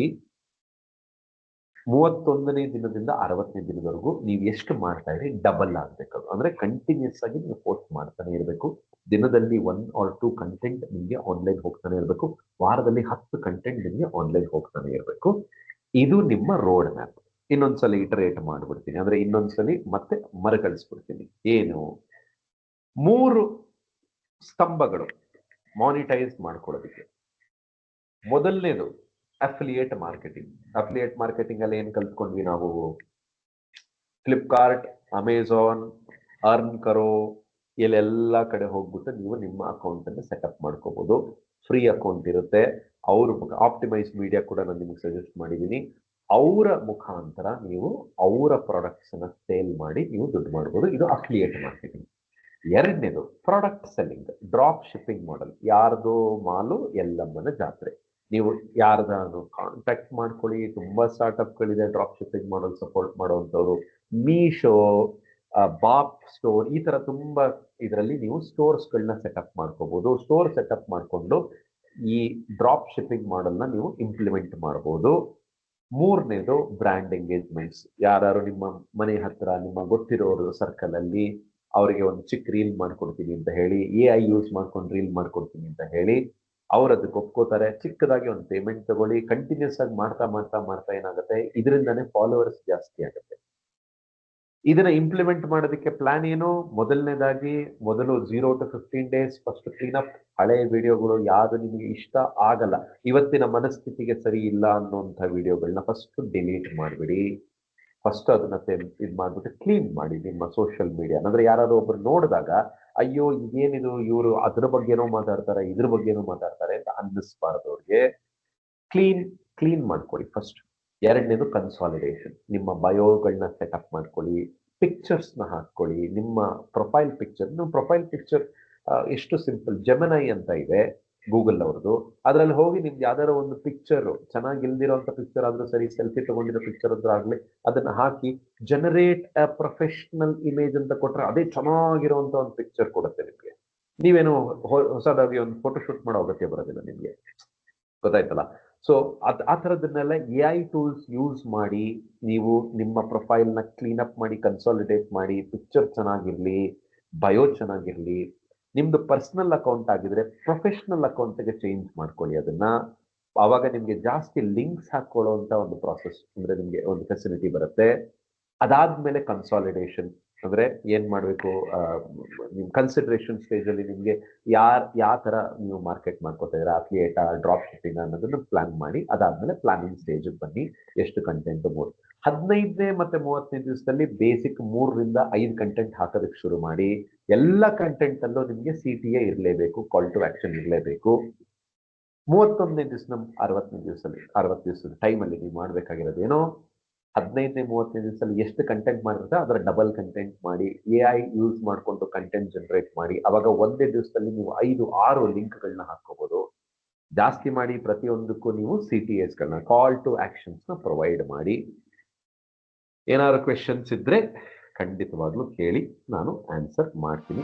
A: 31ನೇ ದಿನದಿಂದ 60ನೇ ದಿನದವರೆಗೂ ನೀವು ಎಷ್ಟು ಮಾಡ್ತಾ ಇರಿ ಡಬಲ್ ಆಗ್ಬೇಕು. ಅಂದ್ರೆ ಕಂಟಿನ್ಯೂಸ್ ಆಗಿ ನೀವು ಪೋಸ್ಟ್ ಮಾಡ್ತಾನೆ ಇರಬೇಕು. ದಿನದಲ್ಲಿ 1 or 2 ಕಂಟೆಂಟ್ ನಿಮಗೆ ಆನ್ಲೈನ್ ಹೋಗ್ತಾನೆ ಇರಬೇಕು. ವಾರದಲ್ಲಿ 10 ಕಂಟೆಂಟ್ ನಿಮಗೆ ಆನ್ಲೈನ್ ಹೋಗ್ತಾನೆ ಇರಬೇಕು. ಇದು ನಿಮ್ಮ ರೋಡ್ ಮ್ಯಾಪ್. ಇನ್ನೊಂದ್ಸಲಿ ಇಟರೇಟ್ ಮಾಡ್ಬಿಡ್ತೀನಿ, ಅಂದ್ರೆ ಇನ್ನೊಂದ್ಸಲಿ ಮತ್ತೆ ಮರುಕಳಿಸ್ಬಿಡ್ತೀನಿ. ಏನು 3 ಸ್ತಂಭಗಳು ಮಾನಿಟೈಸ್ ಮಾಡ್ಕೊಳ್ಳೋದಕ್ಕೆ. ಮೊದಲನೇದು ಅಫಿಲಿಯೇಟ್ ಮಾರ್ಕೆಟಿಂಗ್. ಅಫಿಲಿಯೇಟ್ ಮಾರ್ಕೆಟಿಂಗ್ ಅಲ್ಲಿ ಏನ್ ಕಲ್ತ್ಕೊಂಡ್ವಿ ನಾವು, ಫ್ಲಿಪ್ಕಾರ್ಟ್, ಅಮೆಝಾನ್, ಅರ್ನ್ ಕರೋ, ಇಲ್ಲೆಲ್ಲ ಕಡೆ ಹೋಗ್ಬಿಟ್ಟು ನೀವು ನಿಮ್ಮ ಅಕೌಂಟ್ ಅನ್ನು ಸೆಟಪ್ ಮಾಡ್ಕೋಬಹುದು. ಫ್ರೀ ಅಕೌಂಟ್ ಇರುತ್ತೆ. ಅವ್ರ ಆಪ್ಟಿಮೈಸ್ ಮೀಡಿಯಾ ಕೂಡ ನಾನು ನಿಮಗೆ ಸಜೆಸ್ಟ್ ಮಾಡಿದ್ದೀನಿ. ಅವರ ಮುಖಾಂತರ ನೀವು ಅವರ ಪ್ರಾಡಕ್ಟ್ಸ್ ಅನ್ನ ಸೇಲ್ ಮಾಡಿ ನೀವು ದುಡ್ಡು ಮಾಡ್ಬೋದು. ಇದು ಅಫಿಲಿಯೇಟ್ ಮಾರ್ಕೆಟಿಂಗ್. ಎರಡನೇದು product selling, drop shipping model. ಯಾರ್ದು ಮಾಲು ಎಲ್ಲಮ್ಮನ ಜಾತ್ರೆ. ನೀವು ಯಾರ್ದಾದ್ರು ಕಾಂಟ್ಯಾಕ್ಟ್ ಮಾಡ್ಕೊಳ್ಳಿ. ತುಂಬಾ ಸ್ಟಾರ್ಟ್ಅಪ್ಗಳಿದೆ ಡ್ರಾಪ್ ಶಿಪ್ಪಿಂಗ್ ಮಾಡಲ್ ಸಪೋರ್ಟ್ ಮಾಡುವಂಥವ್ರು. ಮೀಶೋ, ಬಾಪ್ ಸ್ಟೋರ್, ಈ ತರ ತುಂಬಾ ಇದರಲ್ಲಿ ನೀವು ಸ್ಟೋರ್ಸ್ಗಳನ್ನ ಸೆಟಪ್ ಮಾಡ್ಕೋಬಹುದು. ಸ್ಟೋರ್ ಸೆಟಪ್ ಮಾಡಿಕೊಂಡು ಈ ಡ್ರಾಪ್ ಶಿಪ್ಪಿಂಗ್ ಮಾಡೆಲ್ನ ನೀವು ಇಂಪ್ಲಿಮೆಂಟ್ ಮಾಡಬಹುದು. ಮೂರನೇದು ಬ್ರ್ಯಾಂಡ್ ಎಂಗೇಜ್ಮೆಂಟ್ಸ್. ಯಾರು ನಿಮ್ಮ ಮನೆ ಹತ್ರ ನಿಮ್ಮ ಗೊತ್ತಿರೋರು ಸರ್ಕಲ್ ಅಲ್ಲಿ ಅವರಿಗೆ ಒಂದು ಚಿಕ್ಕ ರೀಲ್ ಮಾಡ್ಕೊಡ್ತೀನಿ ಅಂತ ಹೇಳಿ, AI ಯೂಸ್ ಮಾಡ್ಕೊಂಡು ರೀಲ್ ಮಾಡ್ಕೊಡ್ತೀನಿ ಅಂತ ಹೇಳಿ ಅವ್ರು ಅದಕ್ಕೆ ಒಪ್ಕೋತಾರೆ. ಚಿಕ್ಕದಾಗಿ ಒಂದು ಪೇಮೆಂಟ್ ತಗೊಳ್ಳಿ. ಕಂಟಿನ್ಯೂಸ್ ಆಗಿ ಮಾಡ್ತಾ ಏನಾಗುತ್ತೆ, ಇದರಿಂದಾನೇ ಫಾಲೋವರ್ಸ್ ಜಾಸ್ತಿ ಆಗುತ್ತೆ. ಇದನ್ನ ಇಂಪ್ಲಿಮೆಂಟ್ ಮಾಡೋದಕ್ಕೆ ಪ್ಲಾನ್ ಏನು, ಮೊದಲನೇದಾಗಿ ಮೊದಲು 0 to 15 days ಫಸ್ಟ್ ಕ್ಲೀನಪ್. ಹಳೆ ವಿಡಿಯೋಗಳು ಯಾವುದು ನಿಮಗೆ ಇಷ್ಟ ಆಗಲ್ಲ, ಇವತ್ತಿನ ಮನಸ್ಥಿತಿಗೆ ಸರಿ ಇಲ್ಲ ಅನ್ನೋಂಥ ವಿಡಿಯೋಗಳನ್ನ ಫಸ್ಟ್ ಡಿಲೀಟ್ ಮಾಡಿಬಿಡಿ. ಫಸ್ಟ್ ಅದನ್ನ ಇದು ಮಾಡ್ಬಿಟ್ಟು ಕ್ಲೀನ್ ಮಾಡಿ ನಿಮ್ಮ ಸೋಷಿಯಲ್ ಮೀಡಿಯಾ. ಅಂದ್ರೆ ಯಾರಾದ್ರೂ ಒಬ್ರು ನೋಡಿದಾಗ ಅಯ್ಯೋ ಇದೇನಿದು, ಇವರು ಅದ್ರ ಬಗ್ಗೆನೋ ಮಾತಾಡ್ತಾರೆ, ಇದ್ರ ಬಗ್ಗೆನೋ ಮಾತಾಡ್ತಾರೆ ಅಂತ ಅನ್ನಿಸ್ಬಾರ್ದು ಅವ್ರಿಗೆ. ಕ್ಲೀನ್ ಮಾಡ್ಕೊಳ್ಳಿ ಫಸ್ಟ್. ಎರಡನೇದು ಕನ್ಸಾಲಿಡೇಷನ್. ನಿಮ್ಮ ಬಯೋಗಳನ್ನ ಸೆಟಪ್ ಮಾಡ್ಕೊಳ್ಳಿ, ಪಿಕ್ಚರ್ಸ್ನ ಹಾಕೊಳ್ಳಿ. ನಿಮ್ಮ ಪ್ರೊಫೈಲ್ ಪಿಕ್ಚರ್ ಎಷ್ಟು ಸಿಂಪಲ್, ಜೆಮಿನೈ ಅಂತ ಇದೆ ಗೂಗಲ್ ಅವ್ರದ್ದು. ಅದ್ರಲ್ಲಿ ಹೋಗಿ ನಿಮ್ಗೆ ಯಾವ್ದಾರ ಒಂದು ಪಿಕ್ಚರ್ ಚೆನ್ನಾಗಿಲ್ದಿರೋಂಥ ಪಿಕ್ಚರ್ ಆದ್ರೂ ಸರಿ, ಸೆಲ್ಫಿ ತಗೊಂಡಿರೋ ಪಿಕ್ಚರ್ ಆದ್ರೂ ಆಗ್ಲಿ, ಅದನ್ನ ಹಾಕಿ ಜನರೇಟ್ ಅ ಪ್ರೊಫೆಷನಲ್ ಇಮೇಜ್ ಅಂತ ಕೊಟ್ರೆ ಅದೇ ಚೆನ್ನಾಗಿರುವಂತ ಒಂದು ಪಿಕ್ಚರ್ ಕೊಡುತ್ತೆ ನಿಮ್ಗೆ. ನೀವೇನು ಹೊಸದಾಗಿ ಒಂದು ಫೋಟೋಶೂಟ್ ಮಾಡೋ ಅಗತ್ಯ ಬರೋದಿಲ್ಲ ನಿಮ್ಗೆ, ಗೊತ್ತಾಯ್ತಲ್ಲ. ಸೊ ಆ ಥರದನ್ನೆಲ್ಲ AI ಟೂಲ್ಸ್ ಯೂಸ್ ಮಾಡಿ ನೀವು ನಿಮ್ಮ ಪ್ರೊಫೈಲ್ನ ಕ್ಲೀನ್ ಅಪ್ ಮಾಡಿ, ಕನ್ಸಾಲಿಡೇಟ್ ಮಾಡಿ, ಪಿಕ್ಚರ್ ಚೆನ್ನಾಗಿರ್ಲಿ, ಬಯೋ ಚೆನ್ನಾಗಿರ್ಲಿ. ನಿಮ್ದು ಪರ್ಸನಲ್ ಅಕೌಂಟ್ ಆಗಿದ್ರೆ ಪ್ರೊಫೆಷನಲ್ ಅಕೌಂಟ್ಗೆ ಚೇಂಜ್ ಮಾಡ್ಕೊಳ್ಳಿ ಅದನ್ನ. ಆವಾಗ ನಿಮ್ಗೆ ಜಾಸ್ತಿ ಲಿಂಕ್ಸ್ ಹಾಕೊಳ್ಳುವಂತ ಒಂದು ಪ್ರಾಸೆಸ್, ಅಂದ್ರೆ ನಿಮ್ಗೆ ಒಂದು ಫೆಸಿಲಿಟಿ ಬರುತ್ತೆ. ಅದಾದ್ಮೇಲೆ ಕನ್ಸಾಲಿಡೇಷನ್. ಅಂದ್ರೆ ಏನ್ ಮಾಡ್ಬೇಕು, ನಿಮ್ ಕನ್ಸಿಡರೇಷನ್ ಸ್ಟೇಜ್ ಅಲ್ಲಿ ನಿಮ್ಗೆ ಯಾವ ತರ ನೀವು ಮಾರ್ಕೆಟ್ ಮಾಡ್ಕೋತಾ ಇದ್ದೀರಾ, ಅಫಿಲಿಯೇಟಾ, ಡ್ರಾಪ್ ಶಿಪ್ಪಿಂಗ್ ಅನ್ನೋದನ್ನ ಪ್ಲಾನ್ ಮಾಡಿ, ಅದಾದ್ಮೇಲೆ ಪ್ಲಾನಿಂಗ್ ಸ್ಟೇಜ್ ಬನ್ನಿ. ಎಷ್ಟು ಕಂಟೆಂಟ್ 15ನೇ ಮತ್ತೆ 30ನೇ ದಿವಸದಲ್ಲಿ ಬೇಸಿಕ್ 3ರಿಂದ 5 ಕಂಟೆಂಟ್ ಹಾಕೋದಕ್ಕೆ ಶುರು ಮಾಡಿ. ಎಲ್ಲ ಕಂಟೆಂಟ್ ಅಲ್ಲೂ ನಿಮ್ಗೆ CTA ಇರಲೇಬೇಕು, ಕಾಲ್ ಟು ಆಕ್ಷನ್ ಇರಲೇಬೇಕು. 31ನೇ ದಿವಸ 60 ದಿವಸದ ಟೈಮಲ್ಲಿ ನೀವು ಮಾಡ್ಬೇಕಾಗಿರೋದು ಏನೋ, 15ನೇ 30ನೇ ದಿವಸದಲ್ಲಿ ಎಷ್ಟು ಕಂಟೆಂಟ್ ಮಾಡಿರುತ್ತೆ ಅದರ ಡಬಲ್ ಕಂಟೆಂಟ್ ಮಾಡಿ, AI ಯೂಸ್ ಮಾಡಿಕೊಂಡು ಕಂಟೆಂಟ್ ಜನರೇಟ್ ಮಾಡಿ. ಅವಾಗ ಒಂದೇ ದಿವಸದಲ್ಲಿ ನೀವು 5-6 ಲಿಂಕ್ಗಳನ್ನ ಹಾಕೋಬಹುದು. ಜಾಸ್ತಿ ಮಾಡಿ ಪ್ರತಿಯೊಂದಕ್ಕೂ ನೀವು CTAsಗಳನ್ನ, ಕಾಲ್ ಟು ಆಕ್ಷನ್ಸ್ನ ಪ್ರೊವೈಡ್ ಮಾಡಿ. ಏನಾದ್ರು ಕ್ವೆಶನ್ಸ್ ಇದ್ರೆ ಖಂಡಿತವಾಗ್ಲೂ ಕೇಳಿ, ನಾನು ಆನ್ಸರ್ ಮಾಡ್ತೀನಿ.